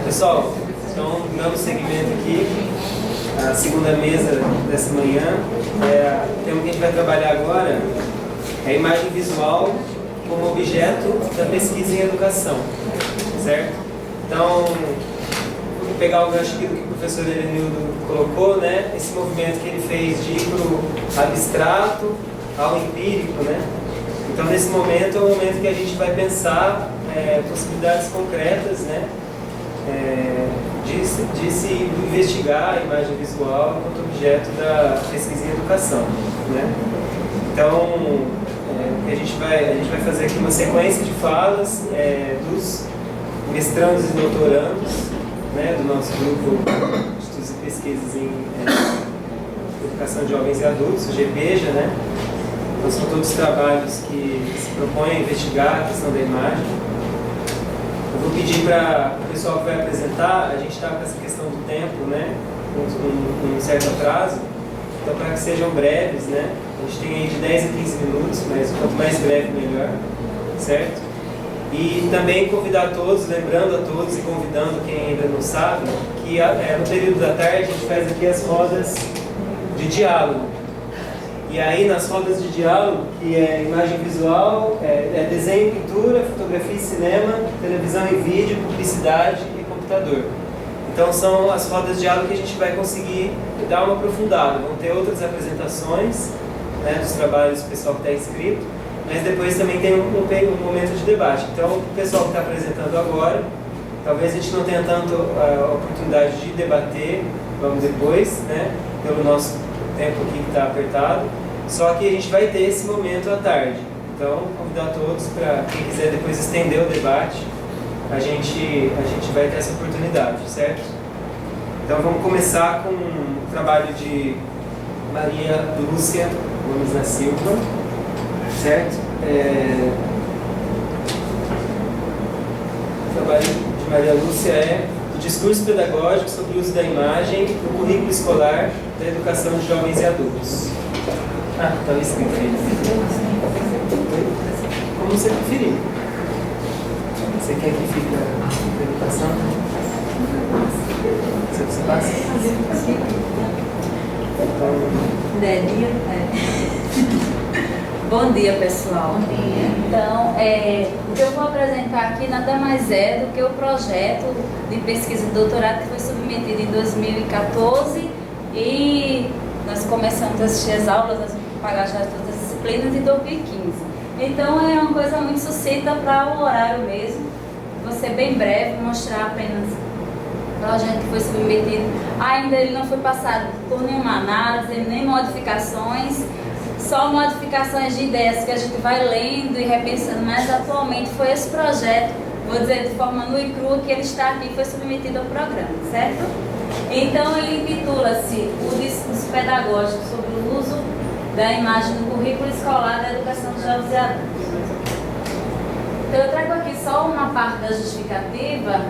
Pessoal, então, dando seguimento aqui, a segunda mesa dessa manhã, o tema que a gente vai trabalhar agora é a imagem visual como objeto da pesquisa em educação, certo? Então, vou pegar o gancho aqui do que o professor Elenildo colocou, né? Esse movimento que ele fez de ir para o abstrato ao empírico, né? Então, nesse momento é o momento que a gente vai pensar possibilidades concretas, né? De se investigar a imagem visual enquanto objeto da pesquisa em educação, né? Então, a gente vai fazer aqui uma sequência de falas dos mestrandos e doutorandos, né, do nosso grupo de estudos e pesquisas em educação de jovens e adultos, o GPEJA, né? Então, são todos trabalhos que se propõem a investigar a questão da imagem. Eu vou pedir para o pessoal que vai apresentar, a gente está com essa questão do tempo, né, com um certo atraso, então para que sejam breves, né, a gente tem aí de 10 a 15 minutos, mas quanto mais breve melhor, certo? E também convidar todos, lembrando a todos e convidando quem ainda não sabe, que no período da tarde a gente faz aqui as rodas de diálogo. E aí nas rodas de diálogo, que é imagem visual, desenho, pintura, fotografia e cinema, televisão e vídeo, publicidade e computador. Então são as rodas de diálogo que a gente vai conseguir dar uma aprofundada. Vão ter outras apresentações, né, dos trabalhos do pessoal que está inscrito, mas depois também tem um momento de debate. Então o pessoal que está apresentando agora, talvez a gente não tenha tanto a oportunidade de debater, vamos depois, né, pelo nosso tempo aqui que está apertado, só que a gente vai ter esse momento à tarde. Então, convidar todos para quem quiser depois estender o debate, a gente vai ter essa oportunidade, certo? Então, vamos começar com o trabalho de Maria Lúcia Gomes da Silva, certo? O trabalho de Maria Lúcia é o discurso pedagógico sobre o uso da imagem no currículo escolar da educação de jovens e adultos. Estava escrito aí. Como você preferir. Você quer que fique a educação? Você passa? Bom dia, pessoal. Bom dia. Então, o que eu vou apresentar aqui nada mais é do que o projeto de pesquisa de doutorado que foi submetido em 2014 e nós começamos a assistir as aulas, nós vamos pagar já todas as disciplinas em 2015. Então, é uma coisa muito sucinta para o horário mesmo. Vou ser bem breve, mostrar apenas o projeto que foi submetido. Ainda ele não foi passado por nenhuma análise, nem modificações, só modificações de ideias que a gente vai lendo e repensando, mas atualmente foi esse projeto, vou dizer de forma nua e crua, que ele está aqui e foi submetido ao programa, certo? Então ele intitula-se O Discurso Pedagógico sobre o Uso da Imagem no Currículo Escolar da Educação de Jovens e Adultos. Então eu trago aqui só uma parte da justificativa,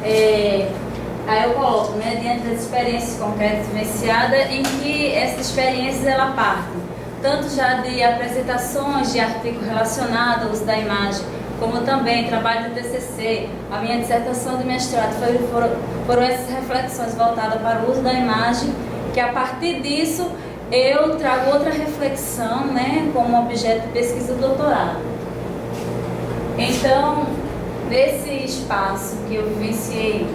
aí eu coloco, né, diante das experiências concretas vivenciadas, em que essas experiências ela parte tanto já de apresentações de artigos relacionados ao uso da imagem, como também trabalho de TCC, a minha dissertação de mestrado foram essas reflexões voltadas para o uso da imagem, que a partir disso eu trago outra reflexão, né, como objeto de pesquisa do doutorado. Então, nesse espaço que eu vivenciei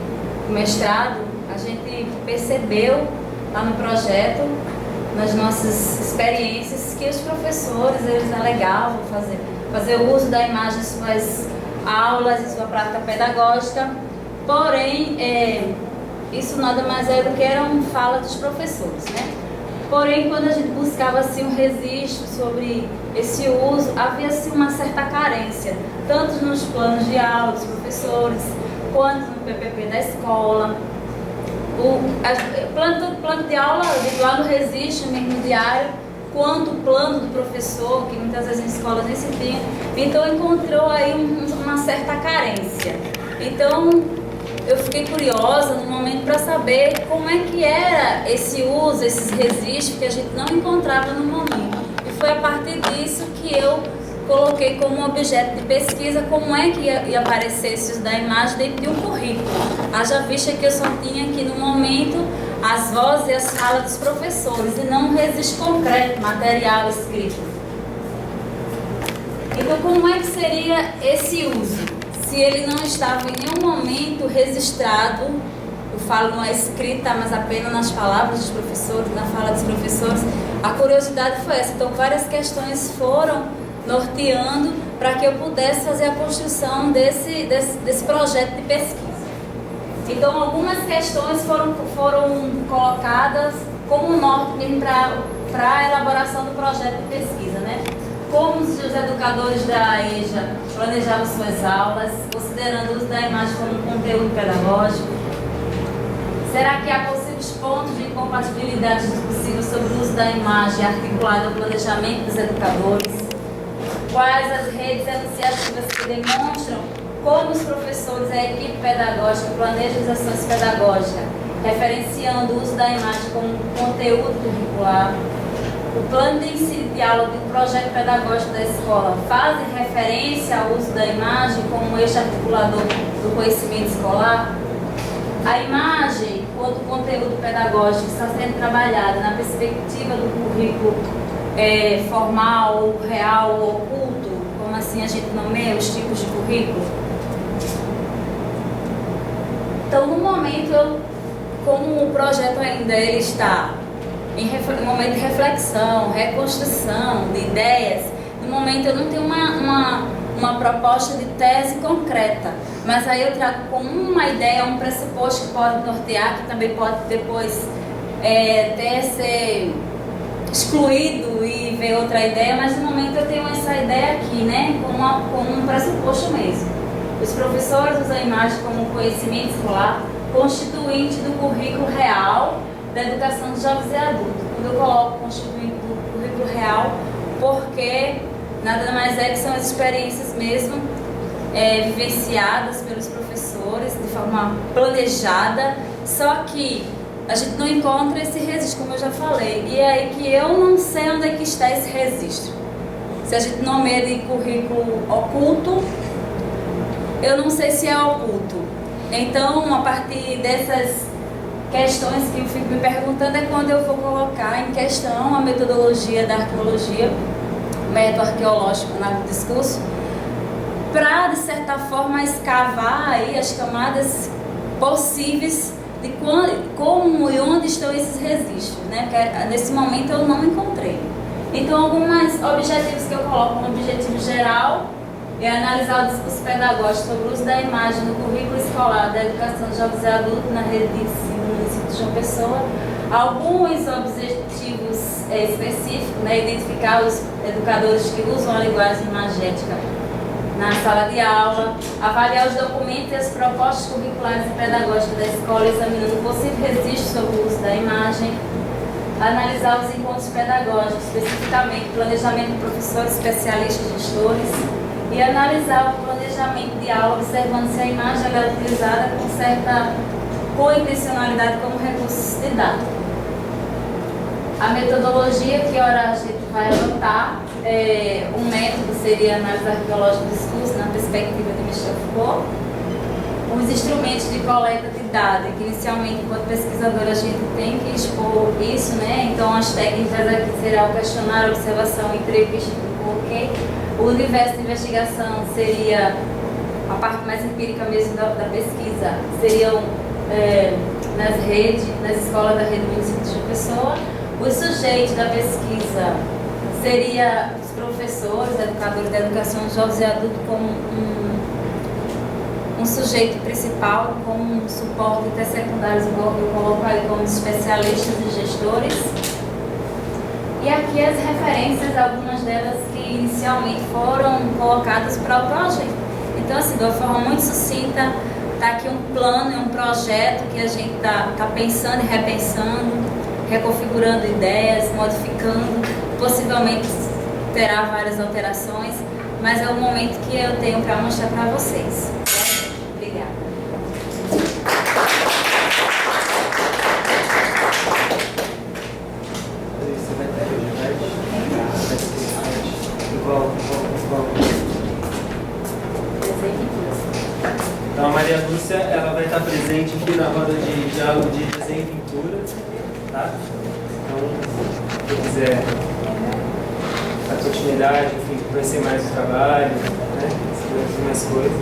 o mestrado, a gente percebeu lá no projeto, nas nossas experiências, que os professores eles alegavam fazer o uso da imagem em suas aulas, em sua prática pedagógica, porém isso nada mais é do que era uma fala dos professores, né? Porém, quando a gente buscava assim, um registro sobre esse uso, havia assim, uma certa carência, tanto nos planos de aula dos professores, quanto no PPP da escola. O plano de aula lá no registro mesmo diário, quanto o plano do professor, que muitas vezes em escolas nem se tinha. Então encontrou aí uma certa carência. Então eu fiquei curiosa no momento para saber como é que era esse uso, esses registros que a gente não encontrava no momento. E foi a partir disso que eu coloquei como objeto de pesquisa como é que ia aparecer esse uso da imagem dentro de um currículo. Haja vista que eu só tinha aqui no momento as vozes e as falas dos professores e não um registro concreto, material escrito. Então, como é que seria esse uso? Se ele não estava em nenhum momento registrado, eu falo não é escrita, mas apenas nas palavras dos professores, na fala dos professores, a curiosidade foi essa. Então, várias questões foram norteando para que eu pudesse fazer a construção desse projeto de pesquisa. Então, algumas questões foram colocadas como norte mesmo para a elaboração do projeto de pesquisa, né? Como os educadores da EJA planejavam suas aulas, considerando o uso da imagem como um conteúdo pedagógico. Será que há possíveis pontos de incompatibilidade discussíveis sobre o uso da imagem articulado ao planejamento dos educadores? Quais as redes enunciativas que demonstram como os professores e a equipe pedagógica planejam as ações pedagógicas, referenciando o uso da imagem como conteúdo curricular? O plano de ensino e diálogo do projeto pedagógico da escola faz referência ao uso da imagem como eixo articulador do conhecimento escolar? A imagem, quanto conteúdo pedagógico, está sendo trabalhada na perspectiva do currículo formal, real ou oculto, como assim a gente nomeia os tipos de currículo? Então, no momento, como o projeto ainda ele está em momento de reflexão, reconstrução de ideias, no momento eu não tenho uma proposta de tese concreta, mas aí eu trago como uma ideia, um pressuposto que pode nortear, que também pode depois ser excluído e ver outra ideia, mas no momento eu tenho essa ideia aqui, né, como um pressuposto mesmo. Os professores usam a imagem como conhecimento escolar constituinte do currículo real da educação dos jovens e adultos. Quando eu coloco constituinte do currículo real, porque nada mais é que são as experiências mesmo vivenciadas pelos professores de forma planejada, só que a gente não encontra esse registro, como eu já falei, e é aí que eu não sei onde é que está esse registro. Se a gente nomeia de currículo oculto, eu não sei se é oculto. Então, a partir dessas questões que eu fico me perguntando é quando eu vou colocar em questão a metodologia da arqueologia, método arqueológico no discurso, para, de certa forma, escavar aí as camadas possíveis de como e onde estão esses registros, né? Porque nesse momento eu não encontrei. Então, alguns objetivos que eu coloco como objetivo geral é analisar o discurso pedagógico sobre o uso da imagem no currículo escolar da educação de jovens e adultos na rede de ensino do município de João Pessoa. Alguns objetivos específicos, né? Identificar os educadores que usam a linguagem imagética na sala de aula, avaliar os documentos e as propostas curriculares e pedagógicas da escola, examinando possível registro sobre o uso da imagem, analisar os encontros pedagógicos, especificamente planejamento de professores, especialistas, gestores, e analisar o planejamento de aula, observando se a imagem é utilizada com intencionalidade como recurso didático. A metodologia que ora a gente vai adotar, um método seria a análise arqueológica do discurso na perspectiva de Michel Foucault. Os instrumentos de coleta de dados, que inicialmente, enquanto pesquisador, a gente tem que expor isso, né? Então, as técnicas aqui serão o questionário, observação, entrevista, porquê. O universo de investigação seria a parte mais empírica mesmo da pesquisa, seriam nas redes, nas escolas da rede do município de João Pessoa. Os sujeitos da pesquisa seria os professores, educadores da educação de jovens e adultos como um sujeito principal, como um suporte intersecundário, eu coloco aí como especialistas e gestores. E aqui as referências, algumas delas que inicialmente foram colocadas para o projeto. Então, assim, de uma forma muito sucinta, está aqui um plano, um projeto que a gente está pensando e repensando, reconfigurando ideias, modificando, possivelmente terá várias alterações, mas é o momento que eu tenho para mostrar para vocês. Obrigada. Você vai ter igual presente aqui na roda de diálogo de desenho e pintura, tá? Então, quem quiser dar continuidade, enfim, conhecer mais o trabalho, né? Escrever mais coisas.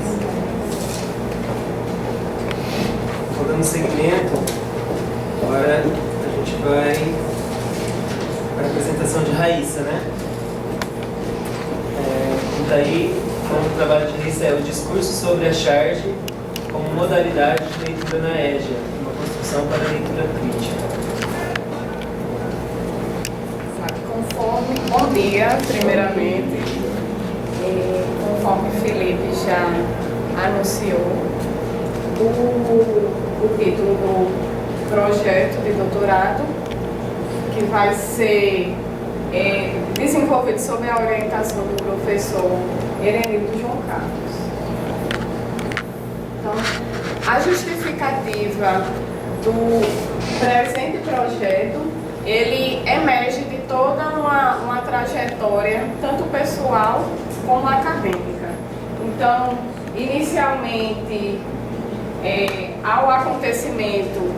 Então, dando seguimento, agora a gente vai para a apresentação de Raíssa, né? E daí, o trabalho de Raíssa é o discurso sobre a charge como modalidade de leitura na EJA, uma construção para a leitura crítica. Bom dia, primeiramente. Conforme o Felipe já anunciou, o título do projeto de doutorado, que vai ser desenvolvido sob a orientação do professor Erenildo João Carlos. Então, a justificativa do presente projeto, ele emerge de toda uma trajetória, tanto pessoal como acadêmica. Então, inicialmente, ao acontecimento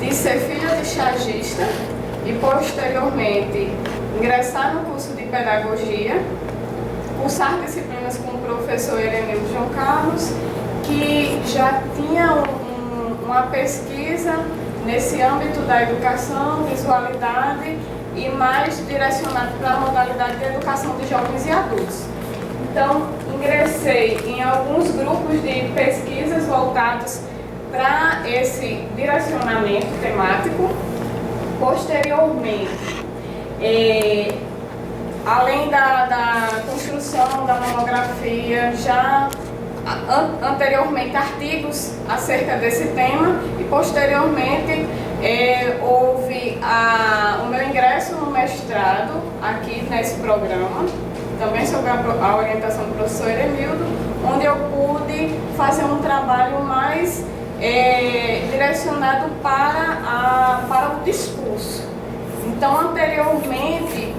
de ser filha de chargista e, posteriormente, ingressar no curso de pedagogia, cursar disciplinas com o professor Erenildo João Carlos, que já tinha uma pesquisa nesse âmbito da educação, visualidade e mais direcionado para a modalidade de educação de jovens e adultos. Então, ingressei em alguns grupos de pesquisas voltados para esse direcionamento temático. Posteriormente, além da construção da monografia, já anteriormente artigos acerca desse tema e posteriormente houve o meu ingresso no mestrado aqui nesse programa, também sob a orientação do professor Erenildo, onde eu pude fazer um trabalho mais direcionado para o discurso. Então, anteriormente,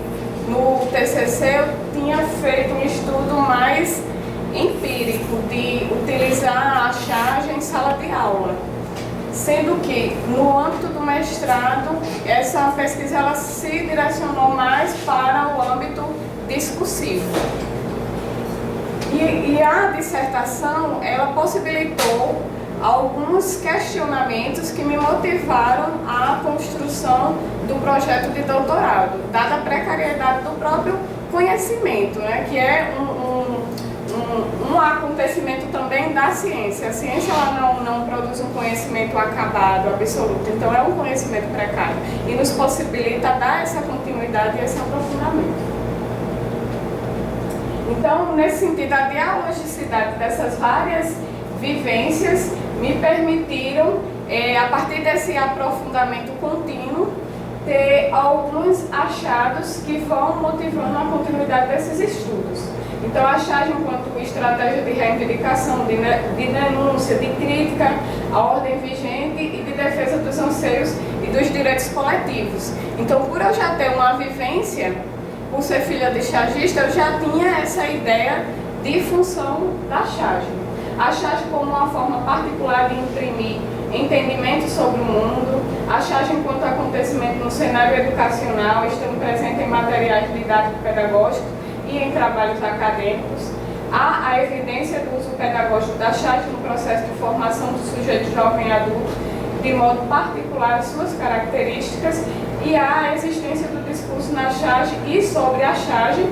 no TCC, eu tinha feito um estudo mais empírico de utilizar a charge em sala de aula, sendo que no âmbito do mestrado essa pesquisa ela se direcionou mais para o âmbito discursivo. E a dissertação ela possibilitou alguns questionamentos que me motivaram à construção do projeto de doutorado, dada a precariedade do próprio conhecimento, né, que é um acontecimento também da ciência. A ciência ela não produz um conhecimento acabado, absoluto, então é um conhecimento precário e nos possibilita dar essa continuidade e esse aprofundamento. Então, nesse sentido, a dialogicidade dessas várias vivências me permitiram, a partir desse aprofundamento contínuo, ter alguns achados que vão motivando a continuidade desses estudos. Então, a charge enquanto estratégia de reivindicação, de denúncia, de crítica à ordem vigente e de defesa dos anseios e dos direitos coletivos. Então, por eu já ter uma vivência, por ser filha de chargista, eu já tinha essa ideia de função da charge. A charge como uma forma particular de imprimir entendimento sobre o mundo, a charge enquanto acontecimento no cenário educacional, estando presente em materiais didático-pedagógicos e em trabalhos acadêmicos. Há a evidência do uso pedagógico da charge no processo de formação do sujeito jovem e adulto, de modo particular as suas características, e há a existência do discurso na charge e sobre a charge,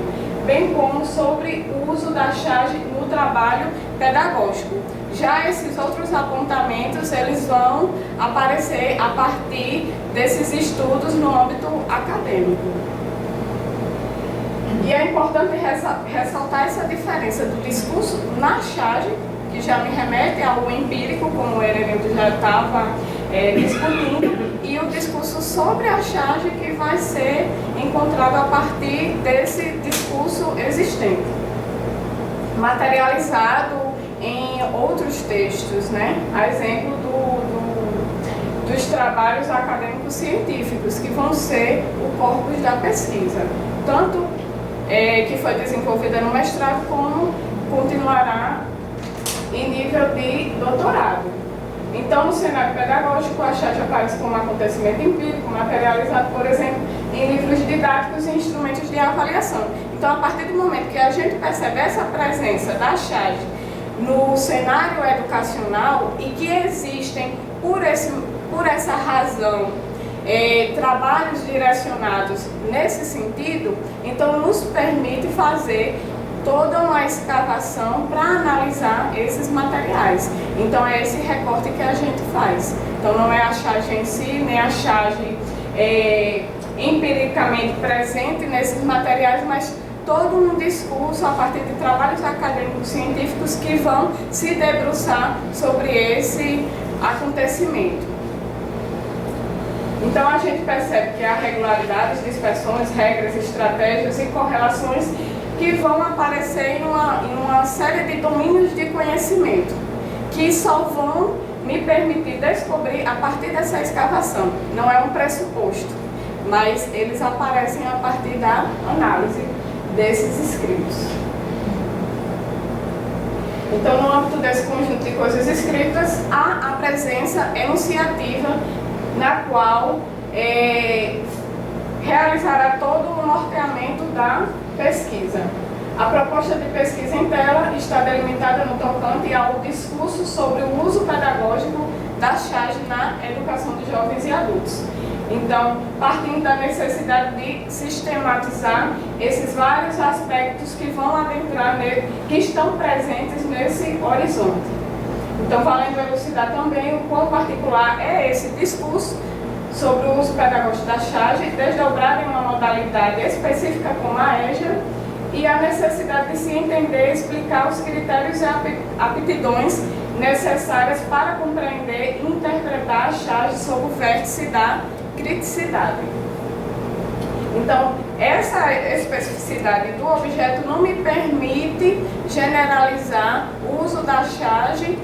bem como sobre o uso da charge no trabalho pedagógico. Já esses outros apontamentos, eles vão aparecer a partir desses estudos no âmbito acadêmico. E é importante ressaltar essa diferença do discurso na charge, que já me remete ao empírico, como o Erenildo já estava discutindo, e o discurso sobre a charge que vai ser encontrado a partir desse discurso existente, materializado em outros textos, né? A exemplo dos trabalhos acadêmicos científicos, que vão ser o corpus da pesquisa, tanto que foi desenvolvida no mestrado, como continuará em nível de doutorado. Então, no cenário pedagógico, a charge aparece como acontecimento empírico, materializado, por exemplo, em livros didáticos e instrumentos de avaliação. Então, a partir do momento que a gente percebe essa presença da charge no cenário educacional e que existem, por essa razão, trabalhos direcionados nesse sentido, então nos permite fazer toda uma escavação para analisar esses materiais. Então é esse recorte que a gente faz. Então não é a charge em si, nem a charge empiricamente presente nesses materiais, mas todo um discurso a partir de trabalhos acadêmicos científicos que vão se debruçar sobre esse acontecimento. Então a gente percebe que há regularidades, dispersões, regras, estratégias e correlações que vão aparecer em uma série de domínios de conhecimento, que só vão me permitir descobrir a partir dessa escavação. Não é um pressuposto, mas eles aparecem a partir da análise desses escritos. Então, no âmbito desse conjunto de coisas escritas, há a presença enunciativa, na qual realizará todo o norteamento da pesquisa. A proposta de pesquisa em tela está delimitada no tocante ao discurso sobre o uso pedagógico da charge na educação de jovens e adultos. Então, partindo da necessidade de sistematizar esses vários aspectos que vão adentrar nele, que estão presentes nesse horizonte. Então, valendo elucidar também o quão particular é esse discurso sobre o uso pedagógico da charge, desdobrado em uma modalidade específica como a EJA, e a necessidade de se entender e explicar os critérios e aptidões necessárias para compreender e interpretar a charge sob o vértice da criticidade. Então, essa especificidade do objeto não me permite generalizar o uso da charge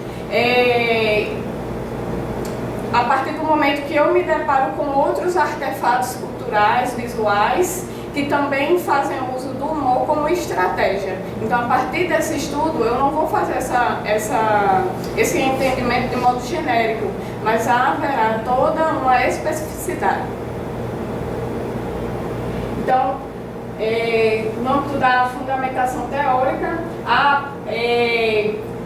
a partir do momento que eu me deparo com outros artefatos culturais, visuais, que também fazem uso do humor como estratégia. Então, a partir desse estudo, eu não vou fazer esse entendimento de modo genérico, mas haverá toda uma especificidade. Então, no âmbito da fundamentação teórica,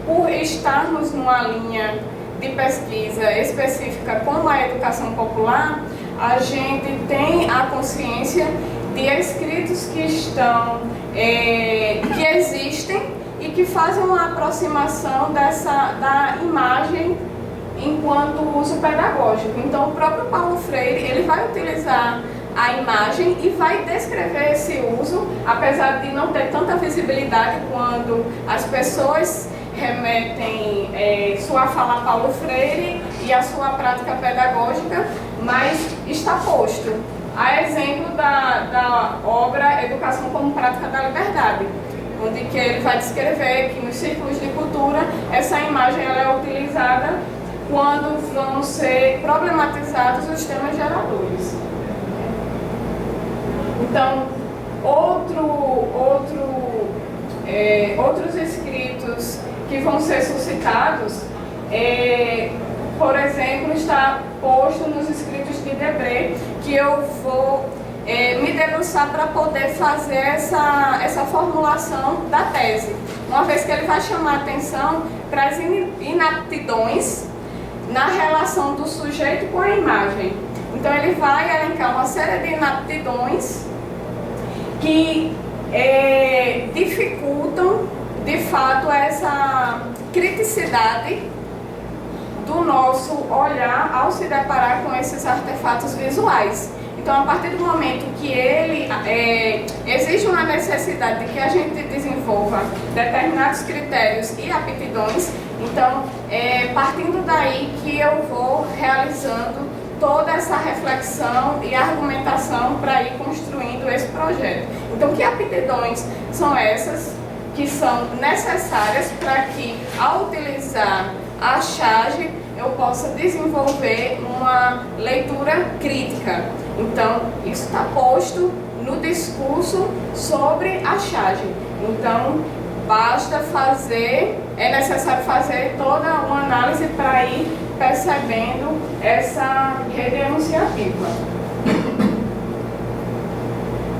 por estarmos numa linha de pesquisa específica como a educação popular, a gente tem a consciência de escritos que que existem e que fazem uma aproximação da imagem enquanto uso pedagógico. Então, o próprio Paulo Freire, ele vai utilizar a imagem e vai descrever esse uso, apesar de não ter tanta visibilidade quando as pessoas remetem sua fala a Paulo Freire e a sua prática pedagógica, mas está posto. A exemplo da obra Educação como Prática da Liberdade, onde que ele vai descrever que nos círculos de cultura essa imagem ela é utilizada quando vão ser problematizados os temas geradores. Então, outros escritos que vão ser suscitados, por exemplo, está posto nos escritos de Debré, que eu vou me debruçar para poder fazer essa formulação da tese, uma vez que ele vai chamar a atenção para as inaptidões na relação do sujeito com a imagem. Então ele vai elencar uma série de inaptidões que dificultam, de fato, essa criticidade do nosso olhar ao se deparar com esses artefatos visuais. Então, a partir do momento que existe uma necessidade de que a gente desenvolva determinados critérios e aptidões, então, partindo daí que eu vou realizando toda essa reflexão e argumentação para ir construindo esse projeto. Então, que aptidões são essas que são necessárias para que, ao utilizar a charge, eu possa desenvolver uma leitura crítica. Então, isso está posto no discurso sobre a charge. Então, é necessário fazer toda uma análise para ir percebendo essa rede enunciativa.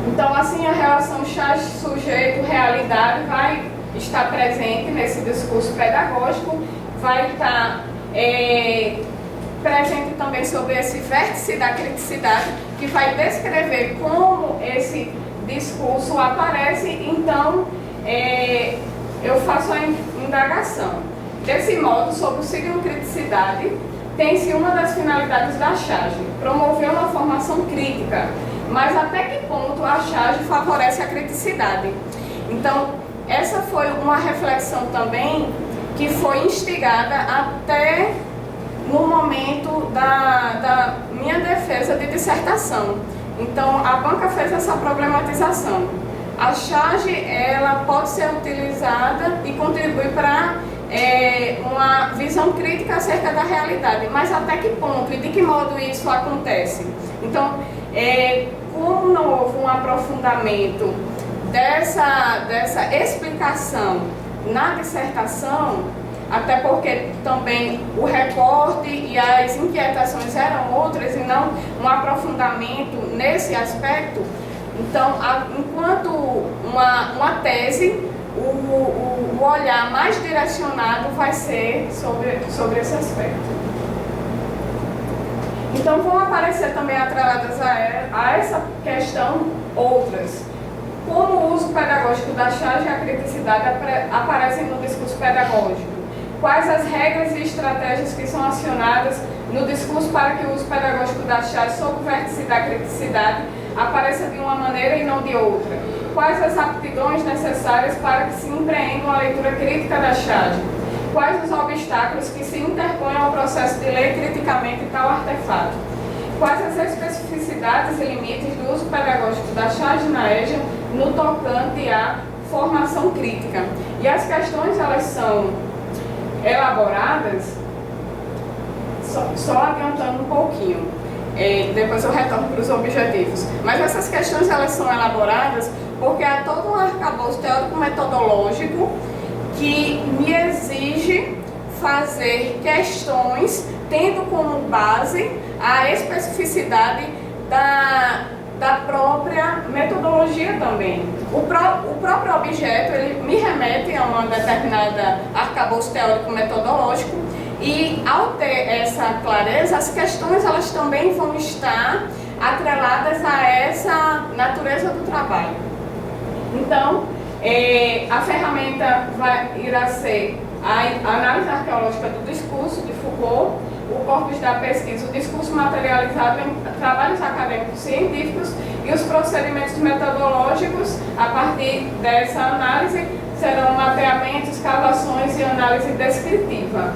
Então, assim, a relação sujeito-realidade vai estar presente nesse discurso pedagógico, vai estar presente também sobre esse vértice da criticidade, que vai descrever como esse discurso aparece. Então, eu faço a indagação. Desse modo, sobre o signo criticidade, tem-se uma das finalidades da charge, promover uma formação crítica, mas até que ponto a charge favorece a criticidade? Então, essa foi uma reflexão também que foi instigada até no momento da minha defesa de dissertação. Então, a banca fez essa problematização. A charge, ela pode ser utilizada e contribuir para uma visão crítica acerca da realidade, mas até que ponto e de que modo isso acontece? Então, como não houve um aprofundamento dessa explicação na dissertação, até porque também o recorte e as inquietações eram outras e não um aprofundamento nesse aspecto, então, enquanto uma tese, o olhar mais direcionado vai ser sobre esse aspecto. Então, vão aparecer também atreladas a essa questão outras. Como o uso pedagógico da charge e a criticidade aparecem no discurso pedagógico? Quais as regras e estratégias que são acionadas no discurso para que o uso pedagógico da charge sob o vértice da criticidade apareça de uma maneira e não de outra? Quais as aptidões necessárias para que se empreenda uma leitura crítica da charge? Quais os obstáculos que se interpõem ao processo de ler criticamente tal artefato? Quais as especificidades e limites do uso pedagógico da charge na EJA no tocante à formação crítica? E as questões, elas são elaboradas, só adiantando um pouquinho, depois eu retorno para os objetivos. Mas essas questões, elas são elaboradas porque há todo um arcabouço teórico-metodológico que me exige fazer questões tendo como base a especificidade da própria metodologia também. O próprio objeto, ele me remete a uma determinada arcabouço teórico-metodológico, e ao ter essa clareza, as questões, elas também vão estar atreladas a essa natureza do trabalho. Então, a ferramenta irá ser a análise arqueológica do discurso de Foucault, o corpus da pesquisa, o discurso materializado em trabalhos acadêmicos científicos, e os procedimentos metodológicos. A partir dessa análise serão mapeamentos, escavações e análise descritiva.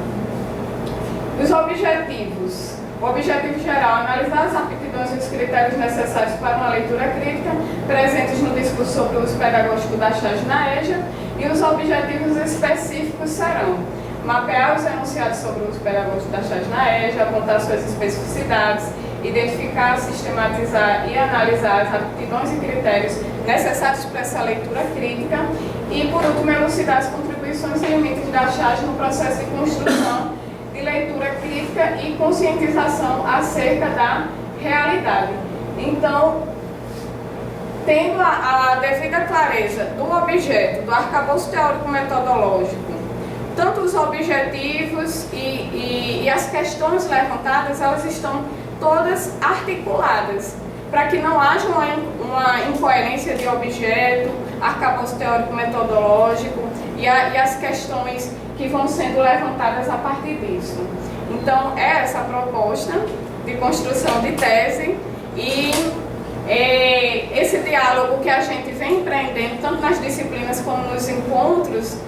Os objetivos. O objetivo geral: analisar as aptidões e os critérios necessários para uma leitura crítica presentes no discurso sobre o uso pedagógico da charge na EJA. E os objetivos específicos serão: mapear os enunciados sobre o uso pedagógico da charge na EJA, apontar suas especificidades, identificar, sistematizar e analisar as aptidões e critérios necessários para essa leitura crítica. E, por último, elucidar as contribuições e limites da charge no processo de construção de leitura crítica e conscientização acerca da realidade. Então, tendo a devida clareza do objeto, do arcabouço teórico-metodológico, tanto os objetivos e as questões levantadas, elas estão todas articuladas, para que não haja uma incoerência de objeto, arcabouço teórico-metodológico e as questões que vão sendo levantadas a partir disso. Então, é essa a proposta de construção de tese, e esse diálogo que a gente vem empreendendo, tanto nas disciplinas como nos encontros,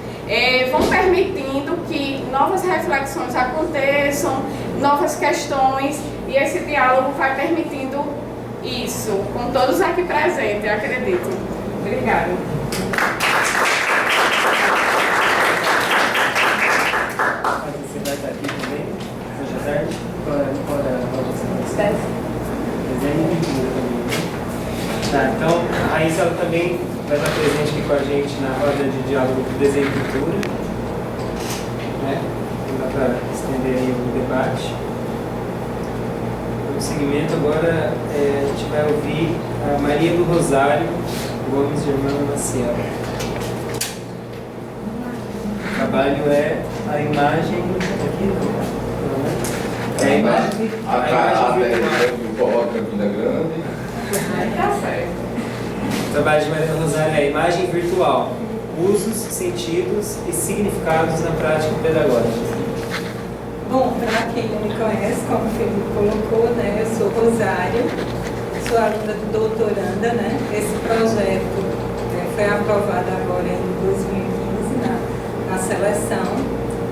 vão permitindo que novas reflexões aconteçam, novas questões, e esse diálogo vai permitindo isso, com todos aqui presentes, acredito. Obrigada. Você vai estar aqui também, hoje à tarde? Qual é a você? Desenho e pintura também. Tá, então a Raíssa, ela também vai estar presente aqui com a gente na roda de diálogo do desenho e pintura. Né? Não dá para estender atender aí o debate. No segmento agora, a gente vai ouvir a Maria do Rosário Gomes Germano Maciel. O trabalho é a imagem aqui, não, é a imagem do Forró de Campina Grande. Tá certo. O trabalho de Maria do Rosário é a imagem virtual, usos, sentidos e significados na prática pedagógica. Bom, para quem não me conhece, como o Felipe colocou, né, eu sou Rosário, sou aluna do doutoranda, né? Esse projeto foi aprovado agora em 2015 na seleção,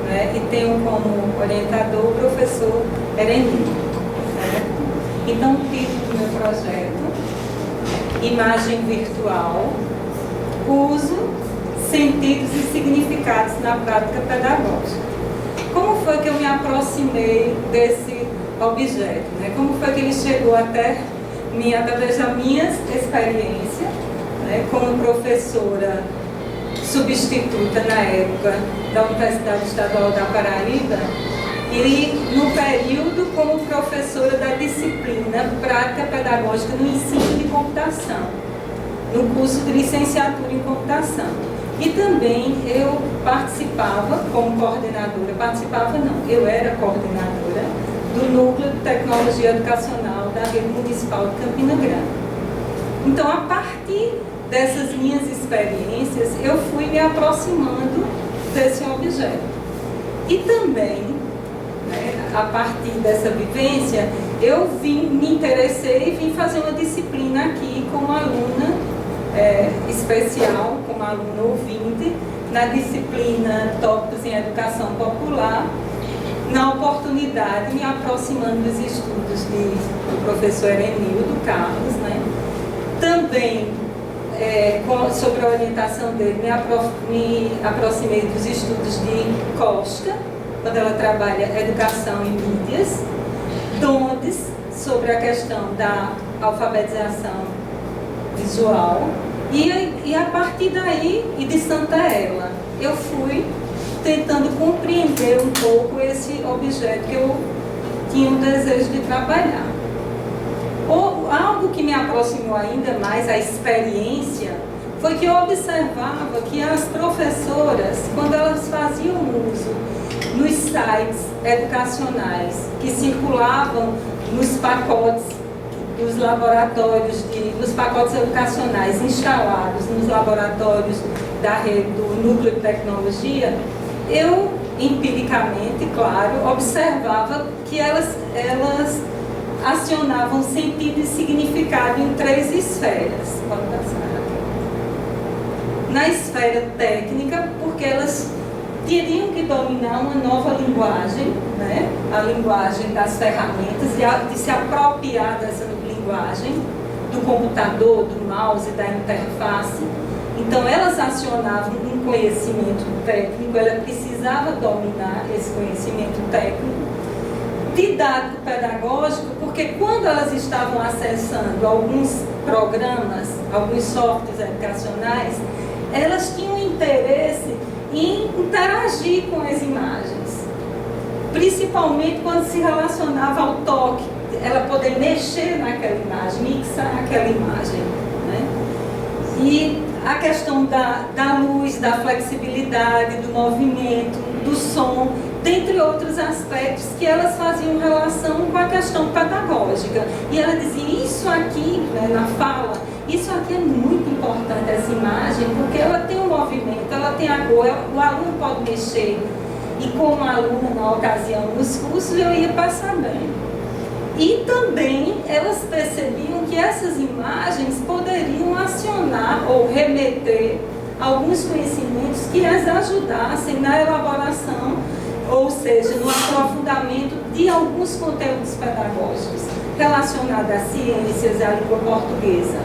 né? E tenho como orientador o professor Erenil. Né? Então, o título do meu projeto, Imagem Virtual, Uso, Sentidos e Significados na Prática Pedagógica. Como foi que eu me aproximei desse objeto? Né? Como foi que ele chegou até mim através da minha experiência, né, como professora substituta na época da Universidade Estadual da Paraíba e no período como professora da disciplina Prática Pedagógica no Ensino de Computação, no curso de licenciatura em Computação. E também eu participava como coordenadora, eu era coordenadora do Núcleo de Tecnologia Educacional da Rede Municipal de Campina Grande. Então, a partir dessas minhas experiências, eu fui me aproximando desse objeto. E também, né, a partir dessa vivência, eu me interessei e vim fazer uma disciplina aqui como aluna especial, como aluna ouvinte, na disciplina Tópicos em Educação Popular, na oportunidade, me aproximando dos estudos do professor Erenildo Carlos, né? Também, sob a orientação dele, me aproximei dos estudos de Costa, quando ela trabalha Educação em Mídias, Dondes, sobre a questão da alfabetização visual, e a partir daí, e de Santa Ela, eu fui tentando compreender um pouco esse objeto que eu tinha um desejo de trabalhar. Algo que me aproximou ainda mais à experiência foi que eu observava que as professoras, quando elas faziam uso nos sites educacionais que circulavam nos pacotes dos laboratórios, nos pacotes educacionais instalados nos laboratórios da rede do Núcleo de Tecnologia, eu, empiricamente, claro, observava que elas acionavam sentido e significado em 3 esferas. Pode passar aqui. Na esfera técnica, porque elas teriam que dominar uma nova linguagem, né? A linguagem das ferramentas, de se apropriar dessa linguagem, do computador, do mouse, da interface. Então, elas acionavam um conhecimento técnico, ela precisava dominar esse conhecimento técnico. Didático-pedagógico, porque quando elas estavam acessando alguns programas, alguns softwares educacionais, elas tinham interesse em interagir com as imagens, principalmente quando se relacionava ao toque, ela poder mexer naquela imagem, mixar aquela imagem, né? E a questão da luz, da flexibilidade, do movimento, do som, dentre outros aspectos que elas faziam relação com a questão pedagógica. E ela dizia, isso aqui, né, na fala, isso aqui é muito importante, essa imagem, porque ela tem um movimento, ela tem a cor, o aluno pode mexer. E como aluna, na ocasião, nos cursos, eu ia passar bem. E também elas percebiam que essas imagens poderiam acionar ou remeter alguns conhecimentos que as ajudassem na elaboração, ou seja, no aprofundamento de alguns conteúdos pedagógicos relacionados às ciências e à língua portuguesa.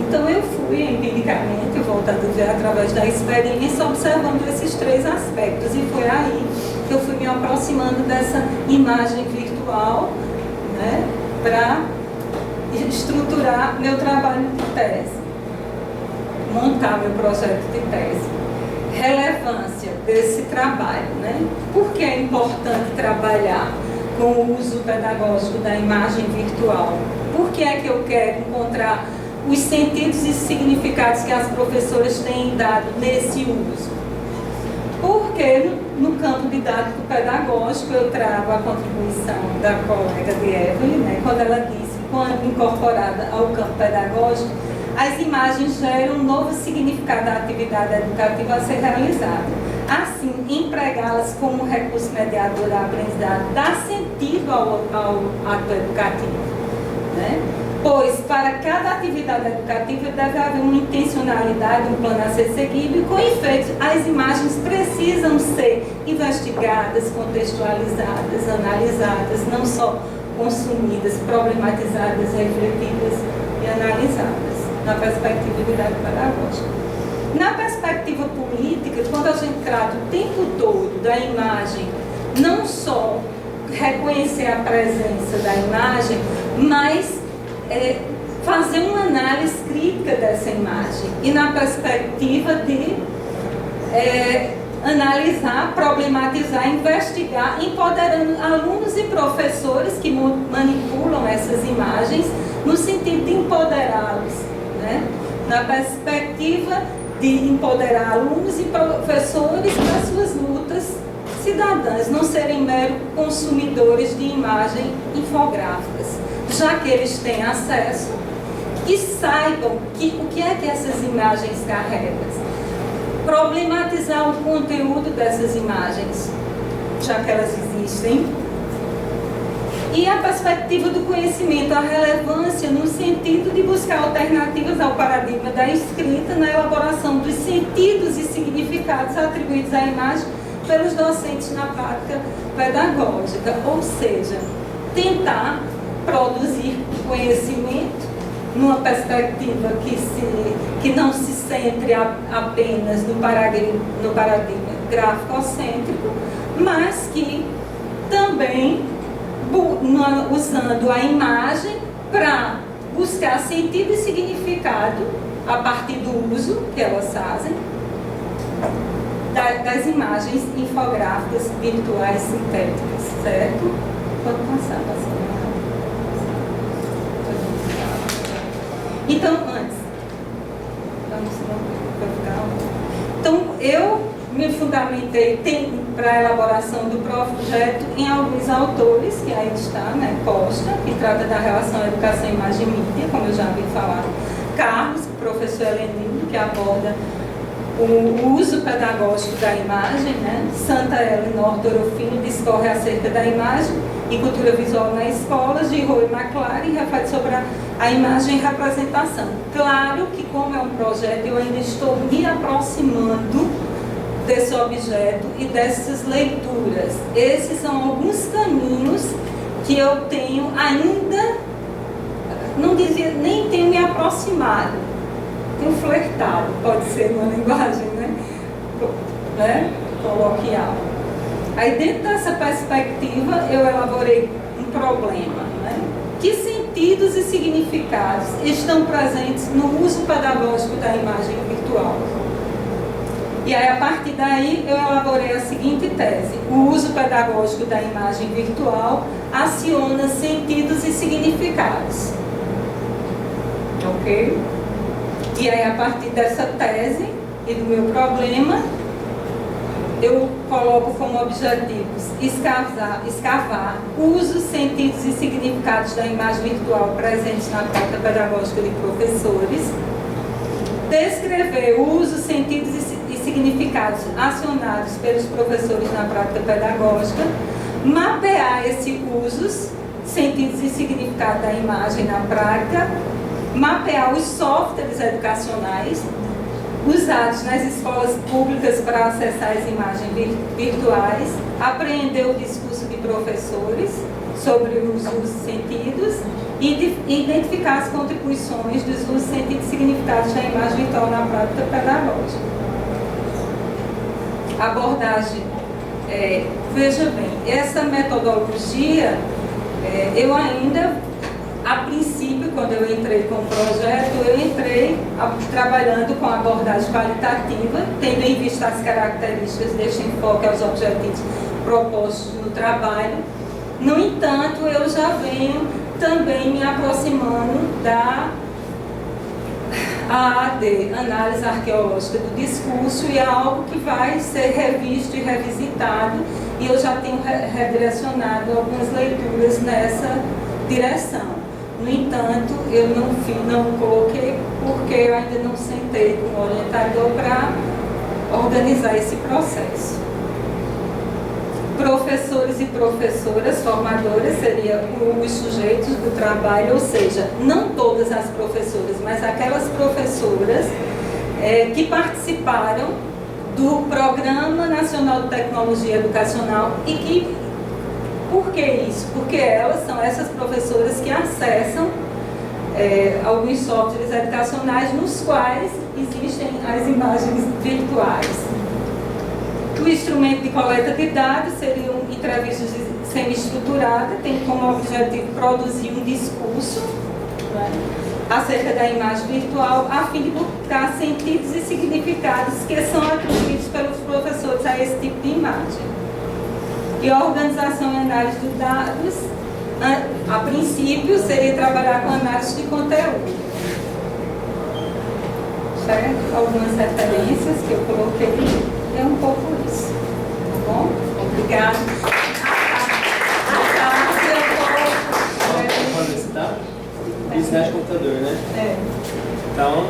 Então eu fui empiricamente, voltando a ver através da experiência, observando esses 3 aspectos, e foi aí que eu fui me aproximando dessa imagem virtual, né, para estruturar meu trabalho de tese, montar meu projeto de tese. relevância desse trabalho, né? Por que é importante trabalhar com o uso pedagógico da imagem virtual? Por que é que eu quero encontrar os sentidos e significados que as professoras têm dado nesse uso? Porque no campo didático pedagógico eu trago a contribuição da colega de Evelyn, né, quando ela disse, quando incorporada ao campo pedagógico, as imagens geram um novo significado da atividade educativa a ser realizada. Assim, empregá-las como recurso mediador da aprendizagem dá sentido ao ato educativo, né? Pois, para cada atividade educativa deve haver uma intencionalidade, um plano a ser seguido e, com efeito, as imagens precisam ser investigadas, contextualizadas, analisadas, não só consumidas, problematizadas, refletidas e analisadas na perspectiva didática pedagógica. Na perspectiva política, quando a gente trata o tempo todo da imagem, não só reconhecer a presença da imagem, mas fazer uma análise crítica dessa imagem e na perspectiva de analisar, problematizar, investigar, empoderando alunos e professores que manipulam essas imagens no sentido de empoderá-los, né? Na perspectiva de empoderar alunos e professores para suas lutas cidadãs, não serem meros consumidores de imagens infográficas, já que eles têm acesso e saibam o que é que essas imagens carregam. Problematizar o conteúdo dessas imagens, já que elas existem. E a perspectiva do conhecimento, a relevância no sentido de buscar alternativas ao paradigma da escrita na elaboração dos sentidos e significados atribuídos à imagem pelos docentes na prática pedagógica, ou seja, tentar produzir conhecimento numa perspectiva que não se centre apenas no paradigma gráfico-cêntrico, mas que também usando a imagem para buscar sentido e significado a partir do uso que elas fazem das imagens infográficas virtuais sintéticas, certo? Pode passar. Então, eu me fundamentei para a elaboração do projeto em alguns autores, que aí está, né? Costa, que trata da relação educação, imagem e mídia, como eu já vi falar. Carlos, professor Helenildo, que aborda o uso pedagógico da imagem, né? Santa Eleonor Dorofino discorre acerca da imagem e cultura visual na escola, de Roy McLaren reflete sobre a imagem e representação. Claro que, como é um projeto, eu ainda estou me aproximando desse objeto e dessas leituras. Esses são alguns caminhos que eu tenho ainda, não dizia, nem tenho me aproximado, tenho flertado, pode ser uma linguagem, né? Coloquial. Aí, dentro dessa perspectiva, eu elaborei um problema, né? Que sentidos e significados estão presentes no uso pedagógico da imagem virtual? E aí, a partir daí, eu elaborei a seguinte tese: o uso pedagógico da imagem virtual aciona sentidos e significados. Ok? E aí, a partir dessa tese e do meu problema, eu coloco como objetivos escavar usos, sentidos e significados da imagem virtual presentes na prática pedagógica de professores, descrever usos, sentidos e significados acionados pelos professores na prática pedagógica, mapear esses usos, sentidos e significados da imagem na prática, mapear os softwares educacionais usados nas escolas públicas para acessar as imagens virtuais, apreender o discurso de professores sobre os usos sentidos e identificar as contribuições dos usos sentidos e significados da imagem virtual na prática pedagógica. Abordagem, veja bem, essa metodologia, eu ainda, a princípio, quando eu entrei com o projeto, eu entrei comecei trabalhando com abordagem qualitativa, tendo em vista as características deste enfoque aos objetivos propostos no trabalho. No entanto, eu já venho também me aproximando da AAD, Análise Arqueológica do Discurso, e é algo que vai ser revisto e revisitado, e eu já tenho redirecionado algumas leituras nessa direção. No entanto, eu não coloquei porque eu ainda não sentei com o orientador para organizar esse processo. Professores e professoras formadoras seriam os sujeitos do trabalho, ou seja, não todas as professoras, mas aquelas professoras que participaram do Programa Nacional de Tecnologia Educacional e que, por que isso? Porque elas são essas professoras que acessam alguns softwares educacionais nos quais existem as imagens virtuais. O instrumento de coleta de dados seriam entrevistas semi-estruturadas, tem como objetivo produzir um discurso, né, acerca da imagem virtual, a fim de buscar sentidos e significados que são atribuídos pelos professores a esse tipo de imagem. E a organização e análise dos dados, a princípio, seria trabalhar com análise de conteúdo. Certo? Algumas referências que eu coloquei. É um pouco isso, tá bom? Obrigada. Quando você está? Publicidade de computador, né? É. Então,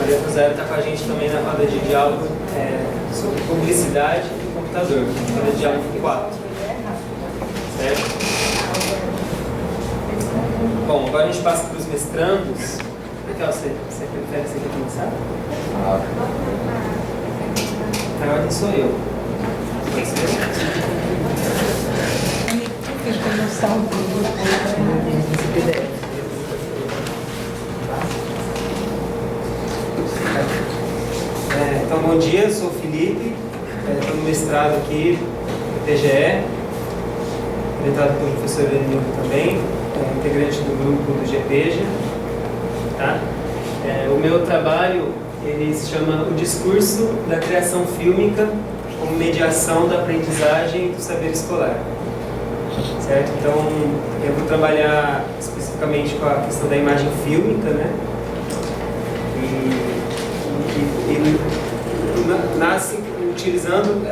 Maria Rosário está com a gente também na roda de diálogo sobre publicidade e computador. Roda de diálogo 4. Certo? Bom, agora a gente passa para os mestrandos. Raquel, você prefere você quer começar? A ordem sou eu. Então, bom dia, sou o Felipe, estou no mestrado aqui no TGE, orientado pelo professor Elenildo também, integrante do grupo do GPEJA. Tá? O meu trabalho ele se chama O Discurso da Criação Fílmica como Mediação da Aprendizagem do Saber Escolar. Certo? Então, eu vou trabalhar especificamente com a questão da imagem fílmica, né? E nasce utilizando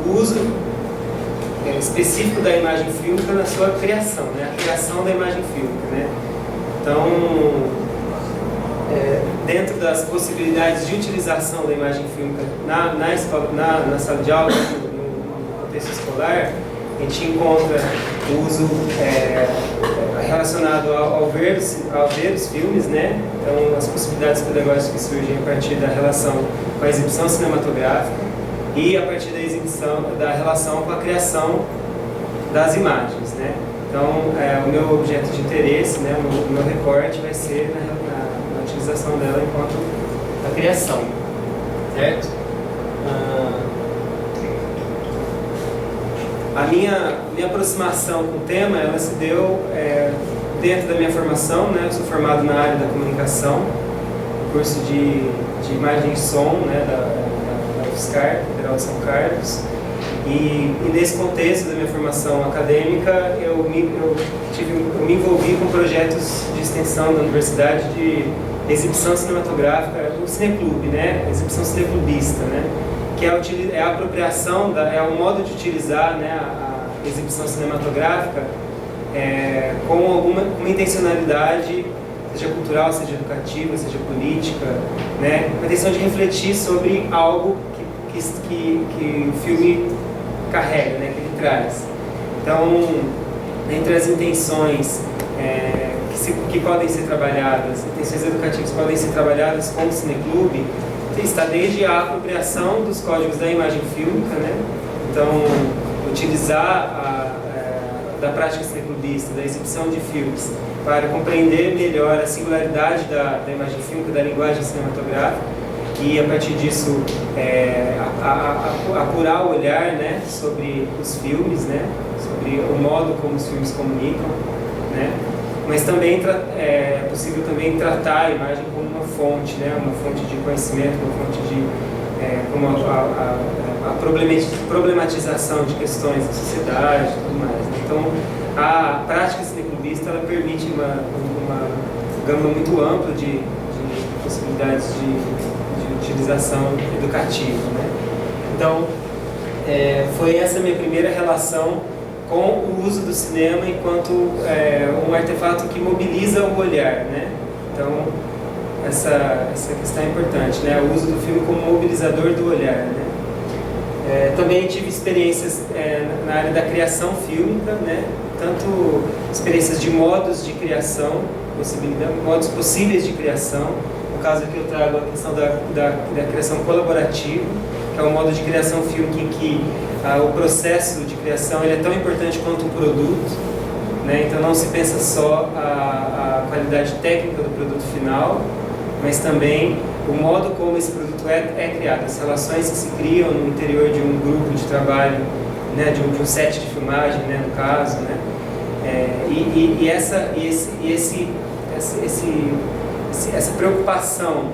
o uso específico da imagem fílmica na sua criação, né? A criação da imagem fílmica, né? Então, dentro das possibilidades de utilização da imagem fílmica na sala de aula, no contexto escolar, a gente encontra o uso relacionado ao ver os filmes, né? Então, as possibilidades pedagógicas que surgem a partir da relação com a exibição cinematográfica e a partir da relação com a criação das imagens, né? Então, o meu objeto de interesse, né, o meu recorte vai ser na utilização dela enquanto a criação, certo? A minha aproximação com o tema, ela se deu dentro da minha formação, né? Eu sou formado na área da comunicação, no curso de imagem e som, né, da UFSCar, Federal de São Carlos. E nesse contexto da minha formação acadêmica, eu me envolvi com projetos de extensão da universidade de exibição cinematográfica, o cineclube, né? Exibição cineclubista, né? Que é a apropriação, é o modo de utilizar, né, a exibição cinematográfica com uma intencionalidade, seja cultural, seja educativa, seja política, né? Com a intenção de refletir sobre algo que o filme carrega, né? Que ele traz. Então, entre as intenções que podem ser trabalhadas, intenções educativas que podem ser trabalhadas com o cineclube, está desde a apropriação dos códigos da imagem fílmica, né? Então, utilizar da prática cineclubista, da exibição de filmes, para compreender melhor a singularidade da imagem fílmica, da linguagem cinematográfica, e a partir disso apurar o olhar, né, sobre os filmes, né, sobre o modo como os filmes comunicam, né? mas também é possível também tratar a imagem como uma fonte, né? Uma fonte de conhecimento, uma fonte de como a problematização de questões da sociedade e tudo mais. Então, a prática cineclubista ela permite uma gama muito ampla de possibilidades de utilização educativa, né? Então, foi essa minha primeira relação com o uso do cinema enquanto um artefato que mobiliza o olhar, né? Então, essa questão é importante, né? O uso do filme como mobilizador do olhar, né? Também tive experiências na área da criação fílmica, né? Tanto experiências de modos de criação, modos possíveis de criação. No caso aqui eu trago a questão da criação colaborativa, que é um modo de criação fílmica em que o processo de criação ele é tão importante quanto o produto, né? Então não se pensa só a qualidade técnica do produto final, mas também o modo como esse produto é criado, as relações que se criam no interior de um grupo de trabalho, né? de um set de filmagem, né? No caso, né? Essa preocupação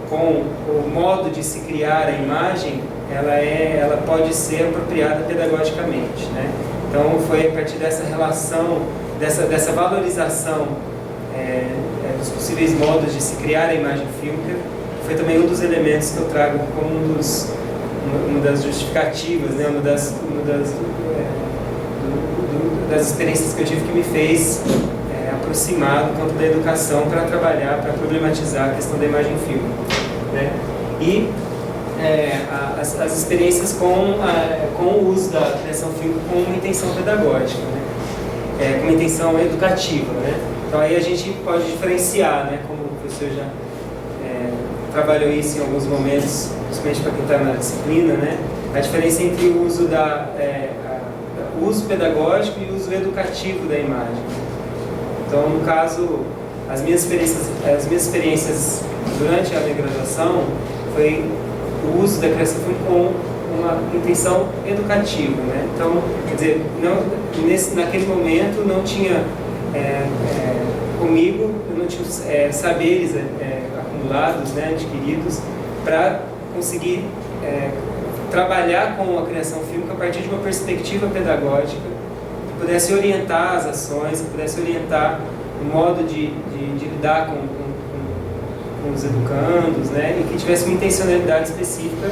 com o modo de se criar a imagem, ela pode ser apropriada pedagogicamente, né? Então foi a partir dessa relação, dessa valorização dos possíveis modos de se criar a imagem fílmica, foi também um dos elementos que eu trago como uma das justificativas, né? Uma das experiências que eu tive que me fez aproximar do campo da educação para trabalhar, para problematizar a questão da imagem fílmica, né? E as experiências com o uso da criação fílmica com uma intenção pedagógica, né? Com uma intenção educativa, né? Então aí a gente pode diferenciar, né? Como o professor já trabalhou isso em alguns momentos, principalmente para quem está na disciplina, né? A diferença entre o uso o uso pedagógico e o uso educativo da imagem. Então, no caso, as minhas experiências durante a minha graduação foi o uso da criação fílmica com uma intenção educativa, né? Então, quer dizer, naquele momento não tinha comigo, eu não tinha saberes acumulados, né, adquiridos, para conseguir trabalhar com a criação fílmica a partir de uma perspectiva pedagógica que pudesse orientar as ações, que pudesse orientar o modo de lidar com os educandos, né, e que tivesse uma intencionalidade específica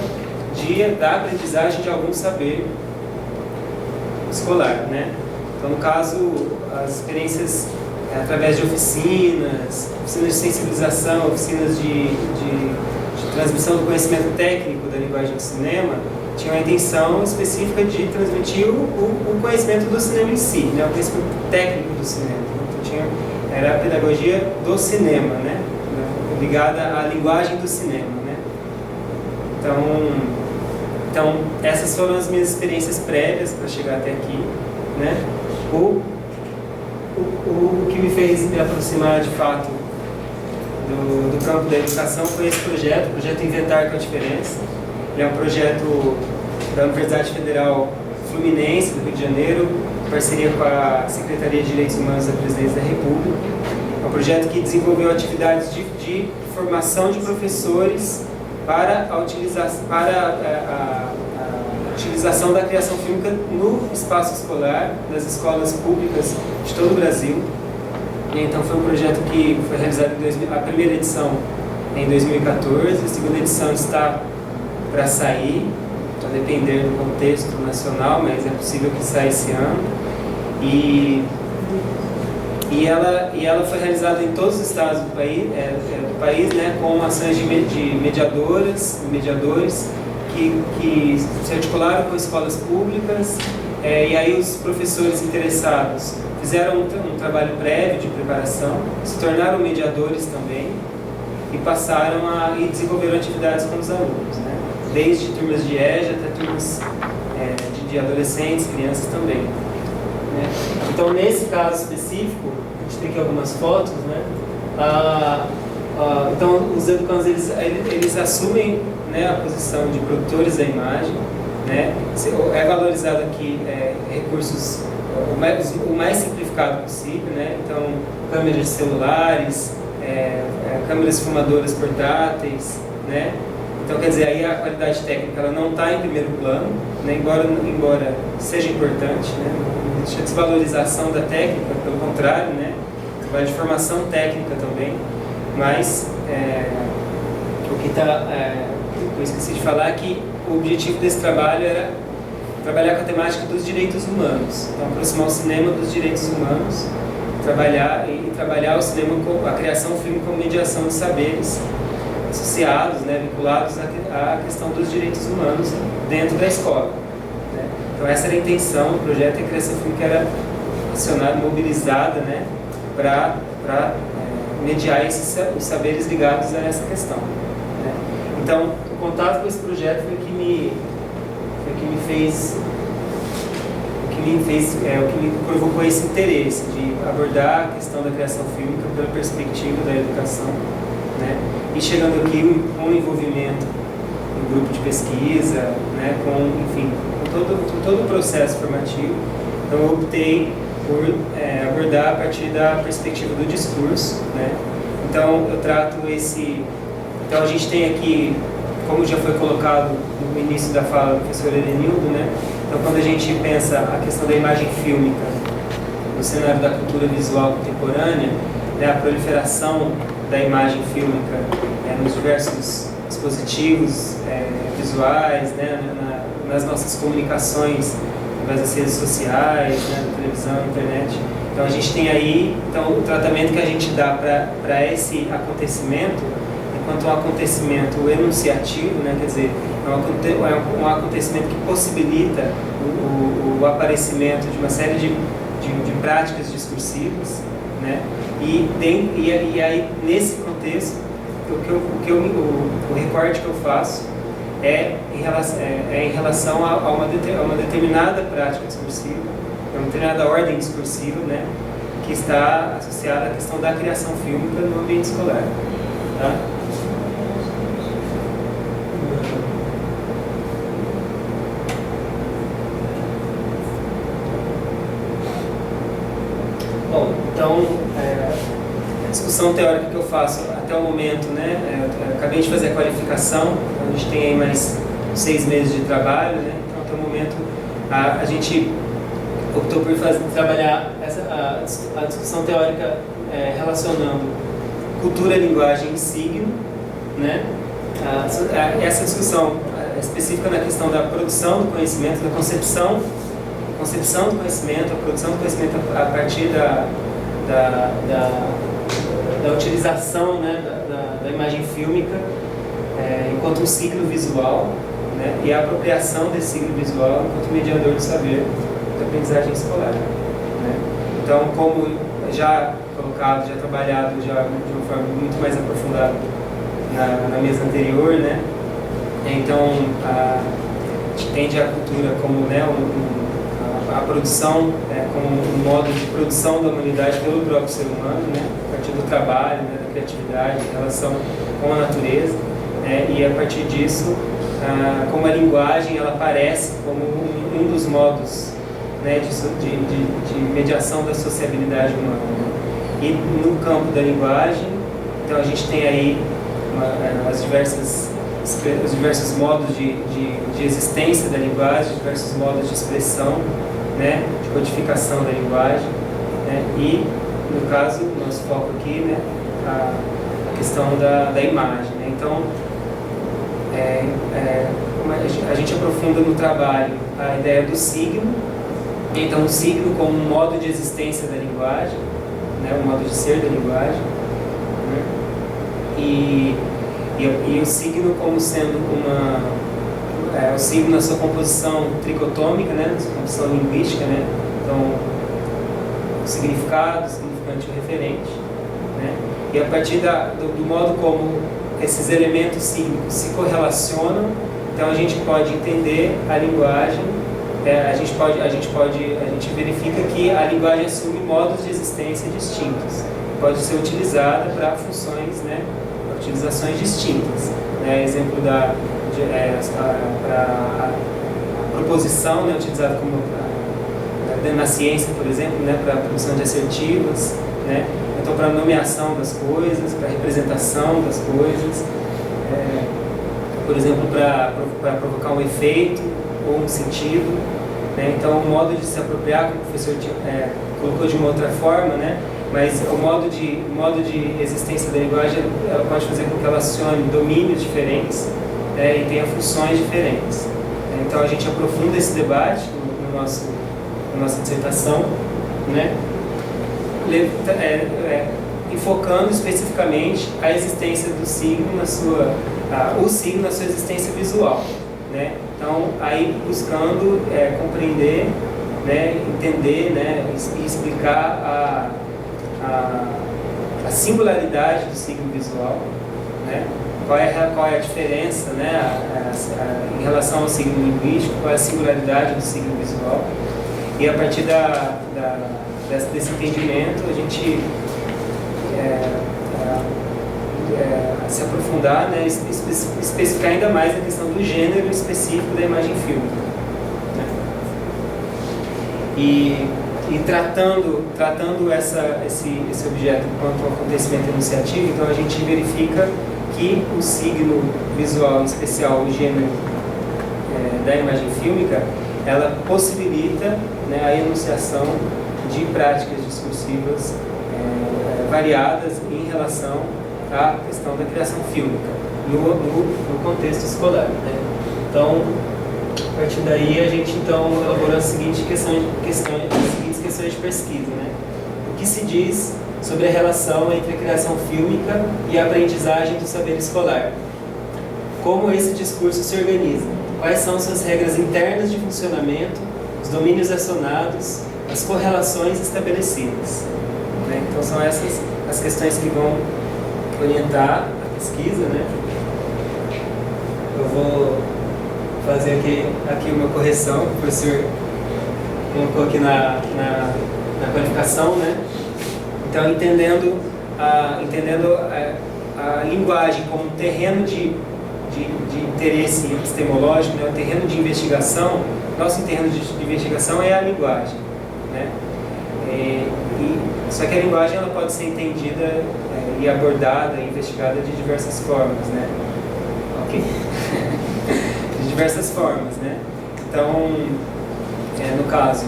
da aprendizagem de algum saber escolar, né? Então, no caso, as experiências através de oficinas de sensibilização, oficinas de transmissão do conhecimento técnico da linguagem do cinema, tinham a intenção específica de transmitir o conhecimento do cinema em si, né? O conhecimento técnico do cinema. Então, era a pedagogia do cinema, né? Ligada à linguagem do cinema, né? Então, essas foram as minhas experiências prévias para chegar até aqui, né? O que me fez me aproximar de fato do campo da educação foi esse projeto, o projeto Inventar com a Diferença. Ele é um projeto da Universidade Federal Fluminense, do Rio de Janeiro, em parceria com a Secretaria de Direitos Humanos da Presidência da República. É um projeto que desenvolveu atividades de formação de professores para a utilização da criação fílmica no espaço escolar, das escolas públicas de todo o Brasil. E então foi um projeto que foi realizado a primeira edição em 2014, a segunda edição está para sair, a depender do contexto nacional, mas é possível que saia esse ano. E ela foi realizada em todos os estados do país, né, com ações de mediadoras e mediadores que se articularam com escolas públicas, e aí os professores interessados fizeram um trabalho prévio de preparação, se tornaram mediadores também e desenvolveram atividades com os alunos, né? Desde turmas de EJA até turmas de adolescentes, crianças também, né? Então, nesse caso específico, a gente tem aqui algumas fotos, né? Então, os educandos eles assumem, né, a posição de produtores da imagem, né? É valorizado aqui recursos o mais simplificado possível, né? Então, câmeras de celulares, câmeras filmadoras portáteis, né? Então, quer dizer, aí a qualidade técnica ela não está em primeiro plano, né? embora seja importante, né? Não existe a desvalorização da técnica, pelo contrário, né? Trabalho de formação técnica também, mas o que eu esqueci de falar é que o objetivo desse trabalho era trabalhar com a temática dos direitos humanos, então aproximar o cinema dos direitos humanos, trabalhar o cinema com a criação fílmica como mediação de saberes associados, né, vinculados à questão dos direitos humanos dentro da escola, né? Então essa era a intenção do projeto, e a criação fílmica era acionada, mobilizada, né, para mediar os saberes ligados a essa questão, né? Então o contato com esse projeto foi o que me provocou esse interesse de abordar a questão da criação fílmica pela perspectiva da educação, né? E chegando aqui com o envolvimento no grupo de pesquisa, né? com todo o processo formativo, então eu optei por abordar a partir da perspectiva do discurso, né? Então eu trato então a gente tem aqui, como já foi colocado no início da fala do professor Elenildo, né? Então quando a gente pensa a questão da imagem fílmica no cenário da cultura visual contemporânea, né, a proliferação da imagem fílmica nos diversos dispositivos visuais, né, nas nossas comunicações, nas redes sociais, né, na televisão, internet. Então a gente tem aí o tratamento que a gente dá para esse acontecimento, enquanto um acontecimento enunciativo, né, quer dizer, é um acontecimento que possibilita o aparecimento de uma série de práticas discursivas, né? E aí, nesse contexto, o recorte que eu faço é em relação a uma determinada prática discursiva, a uma determinada ordem discursiva, né? Que está associada à questão da criação fílmica no ambiente escolar. Tá? Bom, então, a discussão teórica que eu faço até o momento, né, eu acabei de fazer a qualificação, a gente tem aí mais 6 meses de trabalho, né, então até o momento a gente optou por trabalhar a discussão teórica relacionando cultura, linguagem e signo, né, essa discussão específica na questão da produção do conhecimento, da concepção do conhecimento, a produção do conhecimento a partir da utilização, né, da imagem fílmica enquanto um signo visual, né, e a apropriação desse signo visual enquanto mediador do saber da aprendizagem escolar, né. Então, como já colocado, já trabalhado de uma forma muito mais aprofundada na mesa anterior, né, então a gente entende a cultura como, né, a produção como um modo de produção da humanidade pelo próprio ser humano, né, a partir do trabalho, né, da criatividade, da relação com a natureza, e a partir disso, como a linguagem ela aparece como um dos modos, né, de mediação da sociabilidade humana, né. E no campo da linguagem, então a gente tem aí os diversos modos de existência da linguagem, diversos modos de expressão, né, de codificação da linguagem, né, e, no caso, o nosso foco aqui, né, a questão da imagem, né. Então, a gente aprofunda no trabalho a ideia do signo, então o signo como um modo de existência da linguagem, né, um modo de ser da linguagem, né, e o signo como sendo o signo na sua composição tricotômica, né, na sua composição linguística, né, então o significado, o significante e o referente, né, e a partir do modo como esses elementos símbicos se correlacionam, então a gente pode entender a linguagem, a gente verifica que a linguagem assume modos de existência distintos, pode ser utilizada para funções, né, para utilizações distintas, né, exemplo para a proposição, né, utilizada como na ciência, por exemplo, né, para a produção de assertivas, né, então para a nomeação das coisas, para a representação das coisas, por exemplo, para provocar um efeito ou um sentido, né, então o modo de se apropriar, como o professor colocou de uma outra forma, né, mas o modo de existência da linguagem ela pode fazer com que ela acione domínios diferentes, e tenha funções diferentes. Então a gente aprofunda esse debate na nossa dissertação, né? Enfocando especificamente a existência do signo o signo na sua existência visual, né? Então aí buscando compreender, né, entender, né, e explicar a singularidade do signo visual, né? Qual é a diferença, né, em relação ao signo linguístico, qual é a singularidade do signo visual. E a partir desse entendimento, a gente se aprofundar, né, especificar ainda mais a questão do gênero específico da imagem fílmica, né? E tratando esse objeto quanto um acontecimento enunciativo, então a gente verifica que o signo visual, em especial o gênero da imagem fílmica, ela possibilita, né, a enunciação de práticas discursivas variadas em relação à questão da criação fílmica no contexto escolar, né? Então, a partir daí a gente então elaborou as seguintes questões de pesquisa, né? O que se diz sobre a relação entre a criação fílmica e a aprendizagem do saber escolar? Como esse discurso se organiza? Quais são suas regras internas de funcionamento, os domínios acionados, as correlações estabelecidas, né? Então são essas as questões que vão orientar a pesquisa, né? Eu vou fazer aqui uma correção que o professor colocou aqui na qualificação, né? Então, entendendo a linguagem como um terreno de interesse epistemológico, né? Um terreno de investigação, nosso terreno de investigação é a linguagem, né? Só que a linguagem ela pode ser entendida e abordada e investigada de diversas formas, né? Ok. De diversas formas, né? Então, no caso,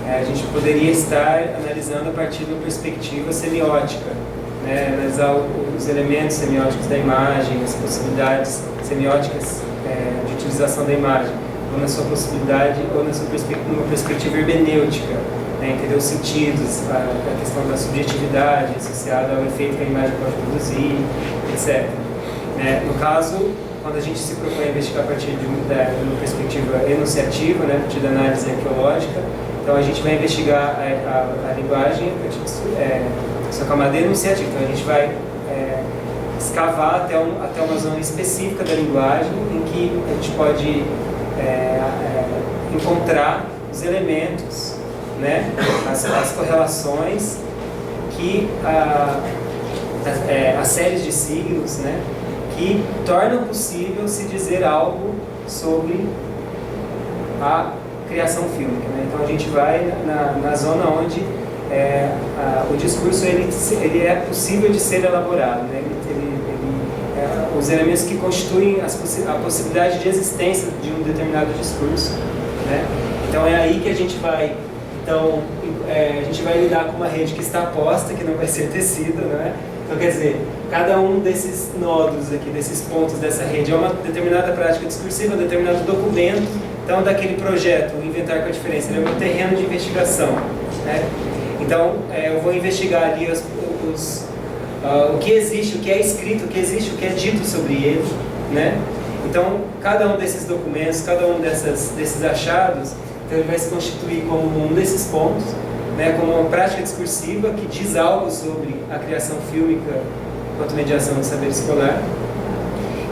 a gente poderia estar analisando a partir de uma perspectiva semiótica, né? Analisar os elementos semióticos da imagem, as possibilidades semióticas de utilização da imagem, ou na sua possibilidade, ou numa perspectiva hermenêutica, né? Entender os sentidos, a questão da subjetividade associada ao efeito que a imagem pode produzir, etc. No caso, quando a gente se propõe a investigar a partir de uma perspectiva enunciativa, né? A partir da análise arqueológica, então a gente vai investigar a linguagem a partir de sua camada enunciativa. Então a gente vai escavar até uma zona específica da linguagem em que a gente pode encontrar os elementos, né, as correlações que as séries de signos, né, que tornam possível se dizer algo sobre a criação fílmica, né? Então a gente vai na zona onde o discurso ele é possível de ser elaborado, né? Os elementos que constituem a possibilidade de existência de um determinado discurso, né? Então é aí que a gente vai lidar com uma rede que está posta, que não vai ser tecida, né? Então quer dizer, cada um desses nódulos aqui, desses pontos dessa rede é uma determinada prática discursiva, um determinado documento. Então daquele projeto, o Inventar com a Diferença, ele é um terreno de investigação, né? Então eu vou investigar ali o que existe, o que é escrito, o que existe, o que é dito sobre ele, né? Então cada um desses documentos, cada um desses achados, então ele vai se constituir como um desses pontos, né? Como uma prática discursiva que diz algo sobre a criação fílmica quanto mediação do saber escolar.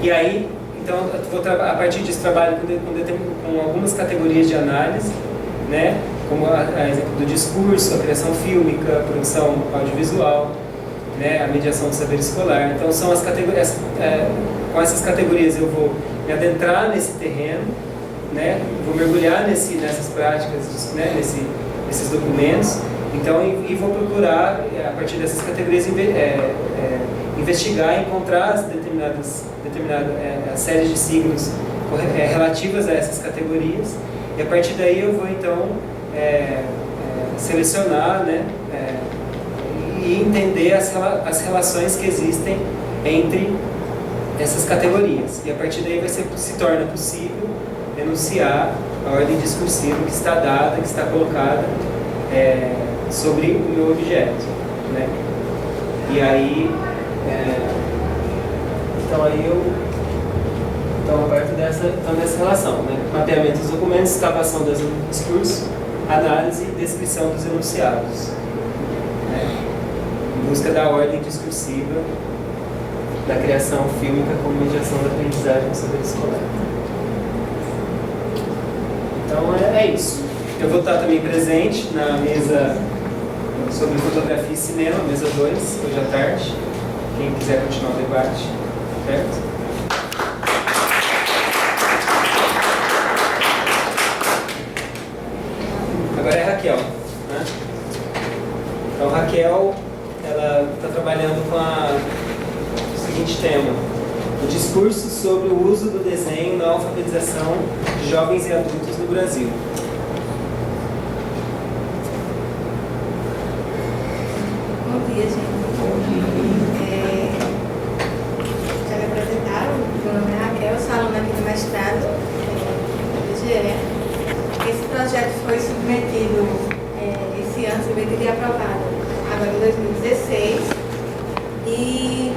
E aí, então, a partir disso trabalho com algumas categorias de análise, né? Como a exemplo do discurso, a criação fílmica, a produção audiovisual, né? A mediação do saber escolar. Então são as categorias, com essas categorias eu vou me adentrar nesse terreno, né? Vou mergulhar nessas práticas, né? esses documentos. Então, e vou procurar, a partir dessas categorias, investigar e encontrar as determinadas séries de signos relativas a essas categorias. E a partir daí eu vou, então, selecionar, né, e entender as relações que existem entre essas categorias. E a partir daí se torna possível enunciar a ordem discursiva que está dada, que está colocada sobre o meu objeto, né? E aí, então eu parto dessa relação, né? Mapeamento dos documentos, escavação do discurso, análise e descrição dos enunciados, né? Em busca da ordem discursiva da criação fílmica como mediação da aprendizagem do saber escolar. Então é isso. Eu vou estar também presente na mesa sobre fotografia e cinema, mesa 2, hoje à tarde. Quem quiser continuar o debate, certo? Agora é a Raquel, né? Então Raquel, ela está trabalhando com o seguinte tema: o discurso sobre o uso do desenho na alfabetização de jovens e adultos no Brasil. Bom dia, gente. Já me apresentaram, meu nome é Raquel, sou aluna aqui do mestrado do IGE. Esse projeto foi submetido esse ano, submetido e aprovado agora em 2016, e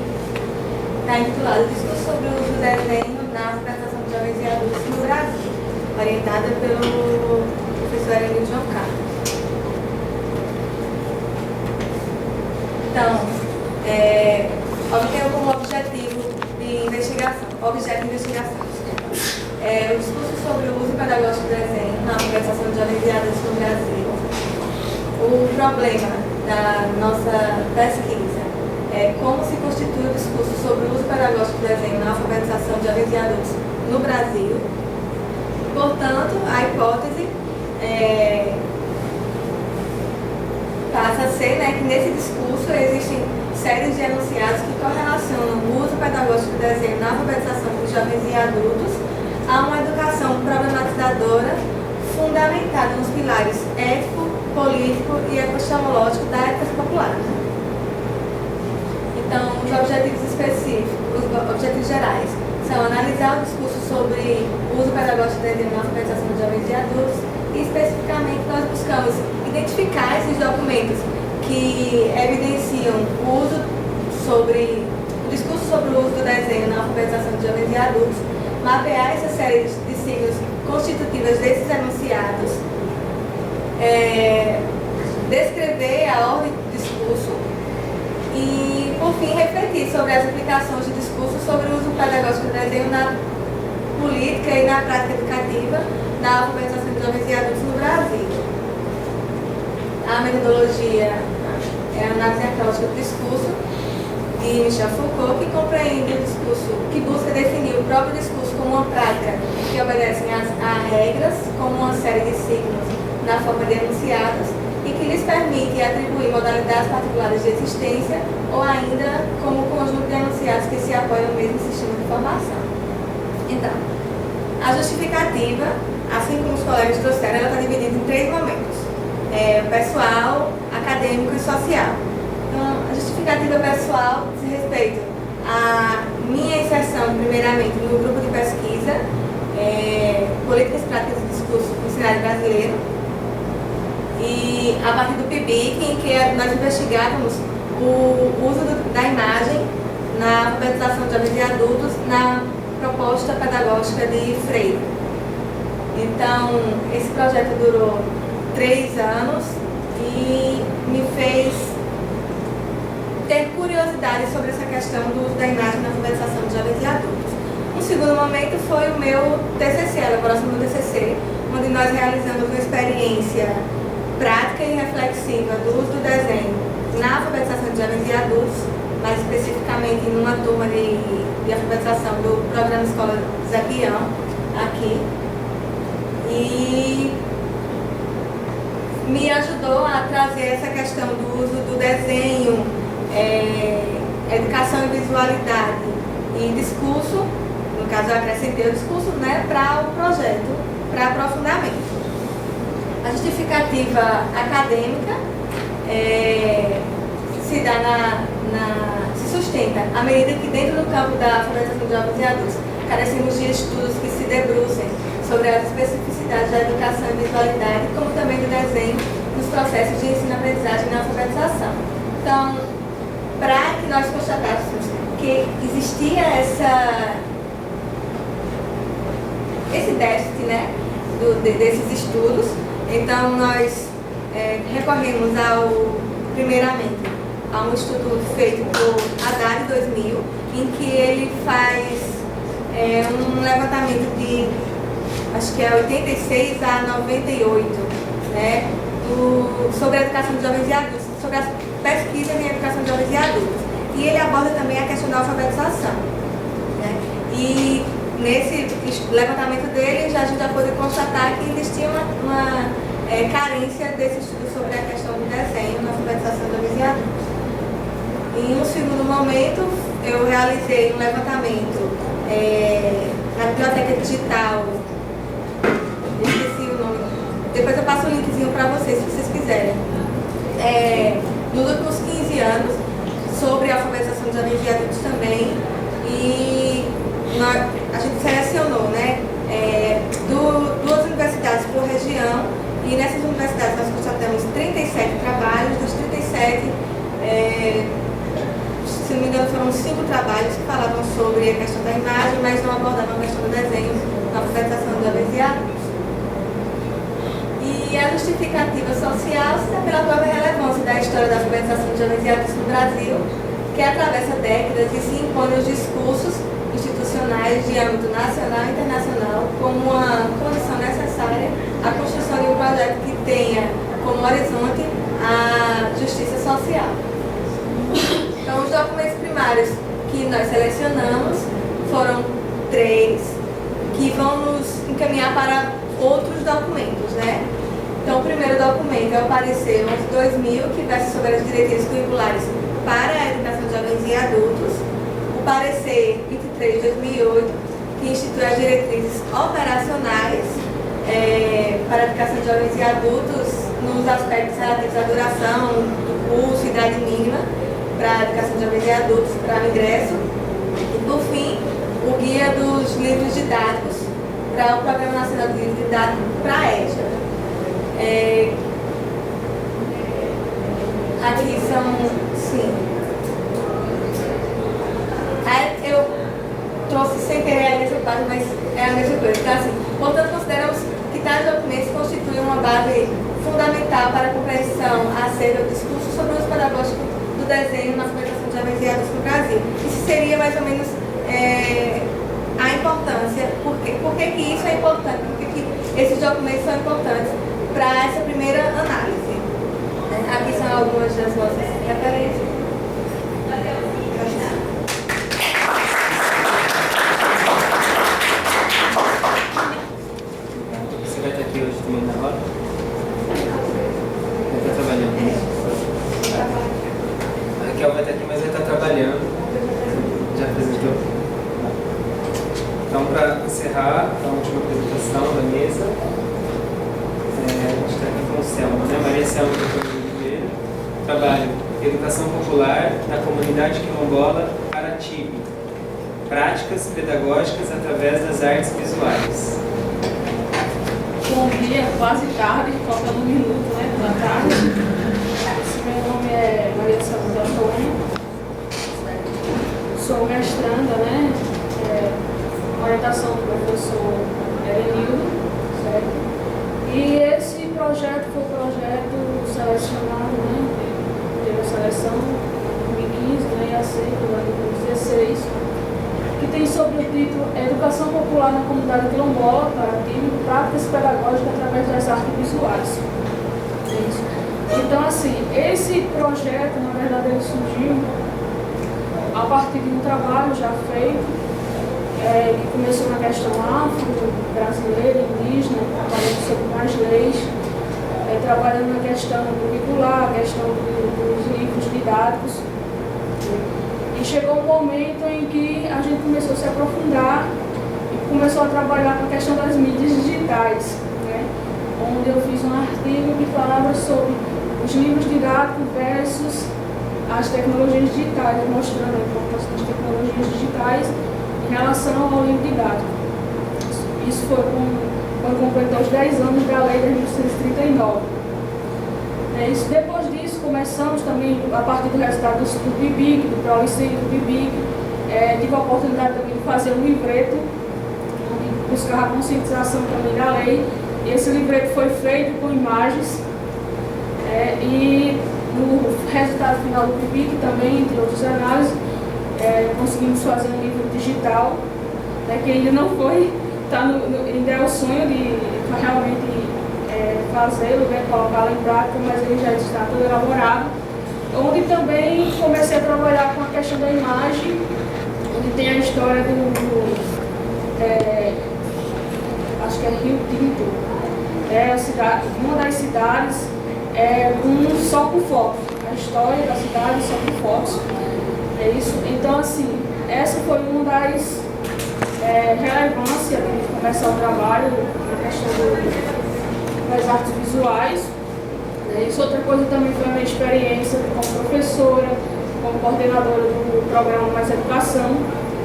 está intitulado Discurso sobre o uso do desenho na alfabetização de jovens e adultos no Brasil, orientada pelo professor Emílio João Carlos. Então, obtenho como objetivo de investigação, o discurso sobre o uso pedagógico do desenho na alfabetização de jovens e adultos no Brasil. O problema da nossa pesquisa é como se constitui o discurso sobre o uso pedagógico do desenho na alfabetização de jovens e adultos no Brasil. Portanto, a hipótese passa a ser, né, que nesse discurso existem séries de enunciados que correlacionam o uso pedagógico do desenho na alfabetização dos jovens e adultos a uma educação problematizadora fundamentada nos pilares ético, político e epistemológico da ética popular. Então, os objetivos específicos, os objetivos gerais, são analisar o discurso sobre o uso pedagógico do desenho na alfabetização de jovens e adultos, e especificamente nós buscamos identificar esses documentos que evidenciam o discurso sobre o uso do desenho na alfabetização de jovens e adultos, mapear essa série de signos constitutivas desses enunciados, descrever a ordem do discurso e, por fim, refletir sobre as implicações do discurso sobre o uso pedagógico do desenho na política e na prática educativa na alfabetização de jovens e adultos no Brasil. A metodologia é a análise arqueológica do discurso de Michel Foucault, que compreende o discurso, que busca definir o próprio discurso como uma prática que obedece a regras, como uma série de signos na forma de enunciados, e que lhes permite atribuir modalidades particulares de existência, ou ainda como conjunto de enunciados que se apoiam no mesmo sistema de formação. Então, a justificativa, assim como os colegas trouxeram, ela está dividida em 3 momentos: pessoal, acadêmico e social. Então, a justificativa pessoal diz respeito à minha inserção, primeiramente, no grupo de pesquisa Políticas Práticas de Discurso no Cenário Brasileiro, e a partir do PIBIC, em que nós investigávamos o uso da imagem na alfabetização de jovens e adultos na proposta pedagógica de Freire. Então, esse projeto durou 3 anos e me fez ter curiosidade sobre essa questão do uso da imagem na alfabetização de jovens e adultos. Um segundo momento foi o meu TCC, a elaboração do TCC, onde nós realizamos uma experiência prática e reflexiva do uso do desenho na alfabetização de jovens e adultos, mais especificamente numa turma de alfabetização do programa Escola Zé Peão, aqui. E me ajudou a trazer essa questão do uso do desenho, educação e visualidade e discurso, no caso eu acrescentei o discurso, né, para o projeto, para aprofundamento. A justificativa acadêmica se sustenta à medida que dentro do campo da alfabetização de jovens e adultos carecemos de estudos que se debrucem sobre as especificidades da educação e visualidade, como também do desenho nos processos de ensino-aprendizagem e alfabetização. Então, para que nós constatássemos que existia esse déficit, né, desses estudos, então nós recorremos primeiramente a um estudo feito por Haddad 2000, em que ele faz um levantamento de, acho que é 86 a 98, né, sobre a educação de jovens e adultos, sobre as pesquisas em educação de jovens e adultos. E ele aborda também a questão da alfabetização, né? E nesse levantamento dele, a gente já pôde constatar que existia uma carência desse estudo sobre a questão do desenho na alfabetização de jovens e adultos. Em um segundo momento, eu realizei um levantamento na biblioteca digital, esqueci o nome, depois eu passo o linkzinho para vocês, se vocês quiserem, nos últimos 15 anos, sobre a alfabetização de jovens e adultos também, e a gente selecionou, né, duas universidades por região, e nessas universidades nós constatamos 37 trabalhos, dos 37, se não me engano foram 5 trabalhos que falavam sobre a questão da imagem, mas não abordavam a questão do desenho na alfabetização de jovens e adultos. E a justificativa social se dá pela própria relevância da história da alfabetização de jovens e adultos no Brasil, que atravessa décadas e se impõe os discursos institucionais de âmbito nacional e internacional como uma condição necessária à construção de um projeto que tenha como horizonte a justiça social. Então, os documentos primários que nós selecionamos foram 3, que vão nos encaminhar para outros documentos, né? Então, o primeiro documento é o parecer 11/2000, que versa sobre as diretrizes curriculares para a educação de jovens e adultos. O parecer 23/2008, que institui as diretrizes operacionais para a educação de jovens e adultos nos aspectos relativos à duração do curso, idade mínima para a educação de jovens e adultos para o ingresso. E, por fim, o guia dos livros didáticos para o Programa Nacional de Livros Didáticos para a EJA. Aqui são, sim. Eu trouxe sem querer a mesma página, mas é a mesma coisa. Então, assim, portanto, consideramos que tais documentos constituem uma base fundamental para a compreensão acerca do discurso sobre o uso pedagógico do desenho na alfabetização de jovens e adultos no Brasil. Isso seria mais ou menos a importância, por que isso é importante, por que esses documentos são importantes para essa primeira análise. Aqui são algumas das nossas referências. Você vai estar aqui hoje também na roda? Vai estar trabalhando? A Raquel vai estar aqui, mas vai estar trabalhando. Já apresentou? Então, para encerrar a última apresentação da mesa, a gente está aqui com o Selma, né? Maria Selma Oliveira, trabalho Educação Popular na Comunidade Quilombola Aratibe, práticas pedagógicas através das artes visuais. Bom dia, quase tarde, faltando um minuto, né, da tarde. Meu nome é Maria Selma Antônio, sou mestranda, né, orientação do professor Erenildo, certo? E esse projeto foi um projeto selecionado, né? Teve a seleção em 2015, né? E aceito em 2016, que tem sobre o título Educação Popular na Comunidade Quilombola, Aratibe, práticas pedagógicas através das artes visuais. Isso. Então, assim, esse projeto, na verdade, ele surgiu a partir de um trabalho já feito, que começou na questão afro, brasileira, indígena, trabalhando sobre mais leis, trabalhando na questão curricular, a questão dos livros didáticos. E chegou um momento em que a gente começou a se aprofundar e começou a trabalhar com a questão das mídias digitais, né? Onde eu fiz um artigo que falava sobre os livros didáticos versus as tecnologias digitais, mostrando a importância das tecnologias digitais em relação ao livro didático. Isso foi quando completou os 10 anos da Lei de 1939. Depois disso, começamos também, a partir do resultado do PIBIC, do ProLicei, do PIBIC, tive a oportunidade também de fazer um livreto, onde buscava a conscientização também da lei. E esse livreto foi feito com imagens, e no resultado final do PIBIC também, entre outras análises, conseguimos fazer um livro digital, que ainda não foi, ainda é o sonho de realmente fazê-lo, colocá-lo em prática, mas ele já está todo elaborado, onde também comecei a trabalhar com a questão da imagem, onde tem a história acho que é Rio Tinto, uma das cidades só com fotos, a história da cidade só com fotos. É isso. Então, assim, essa foi uma das relevâncias de começar o trabalho na questão das artes visuais. Isso, outra coisa também foi a minha experiência como professora, como coordenadora do programa Mais Educação,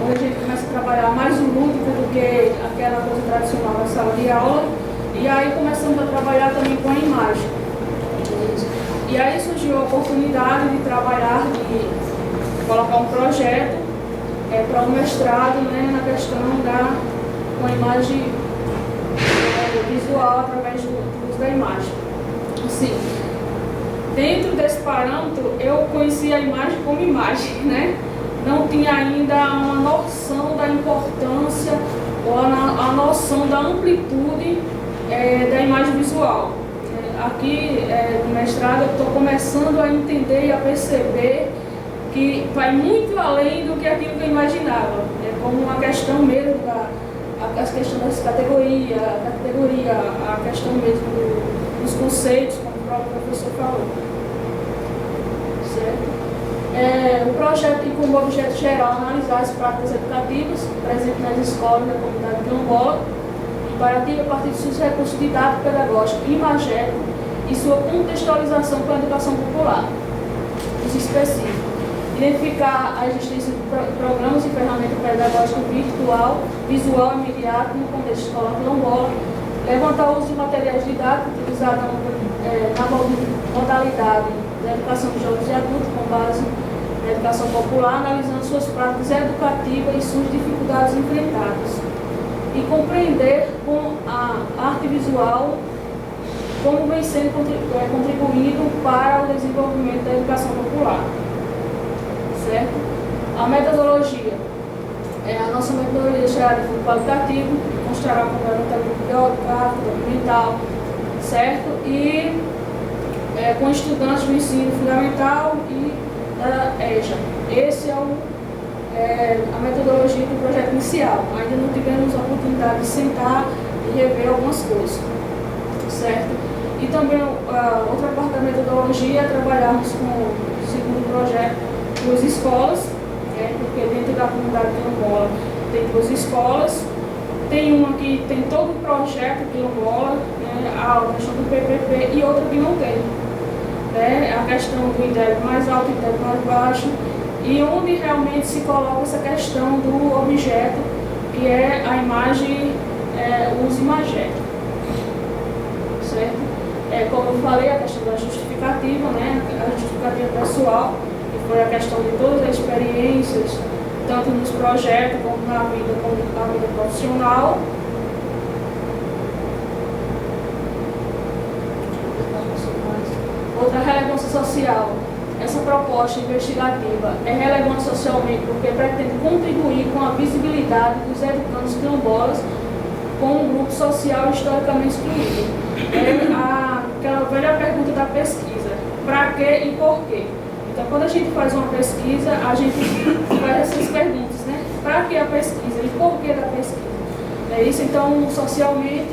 onde a gente começa a trabalhar mais o lúdico do que aquela coisa tradicional na sala de aula. E aí começamos a trabalhar também com a imagem. E aí surgiu a oportunidade de trabalhar, de colocar um projeto para um mestrado, na questão com a imagem visual através do uso da imagem. Assim, dentro desse parâmetro, eu conhecia a imagem como imagem, Não tinha ainda uma noção da importância ou a noção da amplitude da imagem visual. Aqui no mestrado eu estou começando a entender e a perceber que vai muito além do que aquilo que eu imaginava. É como uma questão mesmo a questão das categorias, a questão mesmo dos conceitos, como o próprio professor falou. Certo? O projeto tem como objeto geral analisar as práticas educativas presentes nas escolas da comunidade quilombola, comparativa a partir de seus recursos didáticos, pedagógicos e imagéticos e sua contextualização com a educação popular. Isso específico. Identificar a existência de programas e ferramentas pedagógicas virtual, visual e imediato no contexto escolar quilombola, levantar o uso de materiais didáticos utilizados na modalidade da educação de jovens e adultos com base na educação popular, analisando suas práticas educativas e suas dificuldades enfrentadas. E compreender com a arte visual como vem sendo contribuído para o desenvolvimento da educação popular. Certo? A metodologia. A nossa metodologia será de fundo qualitativo, constará com levantamento biográfico, documental, certo? E com estudantes do ensino fundamental e da EJA. Esse é a metodologia do projeto inicial. Ainda não tivemos a oportunidade de sentar e rever algumas coisas, certo? E também outra parte da metodologia é trabalharmos com o segundo projeto, duas escolas, porque dentro da comunidade quilombola tem duas escolas, tem uma que tem todo o projeto quilombola, a questão do PPP, e outra que não tem, a questão do IDEB mais alto e IDEB mais baixo, e onde realmente se coloca essa questão do objeto, que é a imagem, o uso imagético, certo? Como eu falei, a questão da justificativa, a justificativa pessoal, que foi a questão de todas as experiências, tanto nos projetos como na vida profissional. Outra relevância social. Essa proposta investigativa é relevante socialmente porque pretende contribuir com a visibilidade dos educandos quilombolas como um grupo social historicamente excluído. Aquela velha pergunta da pesquisa: para quê e por quê? Então, quando a gente faz uma pesquisa, a gente faz essas perguntas, Para que a pesquisa e por que da pesquisa? É isso. Então, socialmente,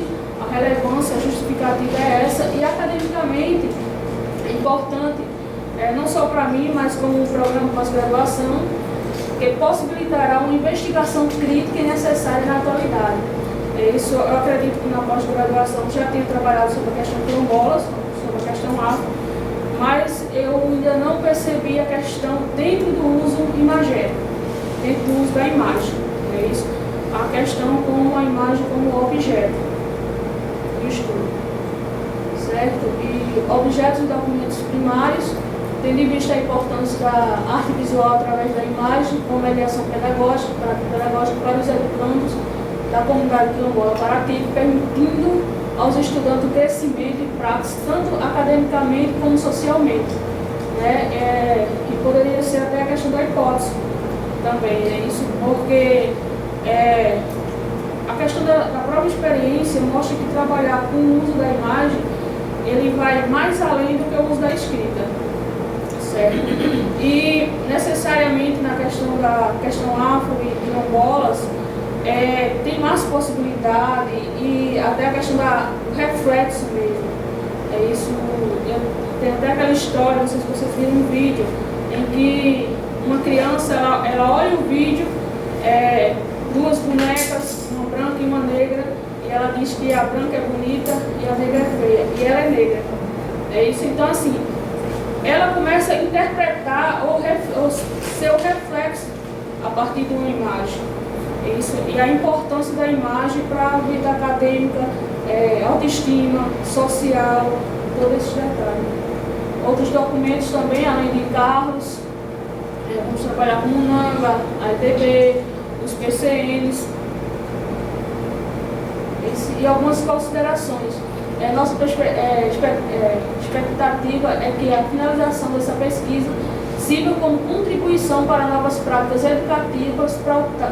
a relevância, a justificativa é essa, e academicamente é importante, não só para mim, mas como um programa de pós-graduação, que possibilitará uma investigação crítica e necessária na atualidade. Isso eu acredito que na pós-graduação já tenho trabalhado sobre a questão quilombola, sobre a questão afro, mas eu ainda não percebi a questão dentro do uso imagético, dentro do uso da imagem. É isso, a questão como a imagem como objeto do estudo, certo? E objetos e documentos primários, tendo em vista a importância da arte visual através da imagem, como mediação pedagógica para os educandos da comunidade quilombola Paraty, permitindo aos estudantes o crescimento e prática, tanto academicamente como socialmente, né? Que poderia ser até a questão da hipótese também, é isso, porque a questão da própria experiência mostra que trabalhar com o uso da imagem, ele vai mais além do que o uso da escrita, certo? E necessariamente na questão afro e quilombolas, tem mais possibilidade e até a questão do reflexo mesmo. É isso, tem até aquela história, não sei se vocês viram um vídeo, em que uma criança, ela olha o vídeo, duas bonecas, uma branca e uma negra, e ela diz que a branca é bonita e a negra é feia, e ela é negra. É isso, então assim, ela começa a interpretar o seu reflexo a partir de uma imagem. Isso, e a importância da imagem para a vida acadêmica, autoestima, social, todos esses detalhes. Outros documentos também, além de carros, vamos trabalhar com o NANGA, a ETB, os PCNs, e algumas considerações. Nossa expectativa é que a finalização dessa pesquisa sirva como contribuição para novas práticas educativas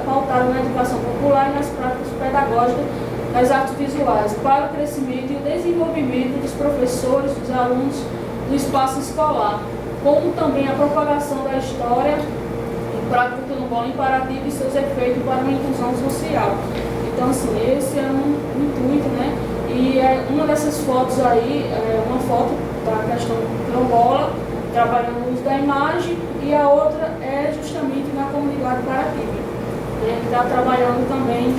pautadas na educação popular e nas práticas pedagógicas das artes visuais, para o crescimento e o desenvolvimento dos professores, dos alunos do espaço escolar, como também a propagação da história e prática quilombola em Paraty e seus efeitos para uma inclusão social. Então, assim, esse é um intuito, né? E uma dessas fotos aí, uma foto da questão quilombola, trabalhando no uso da imagem, e a outra é justamente na comunidade Paraty, né, que está trabalhando também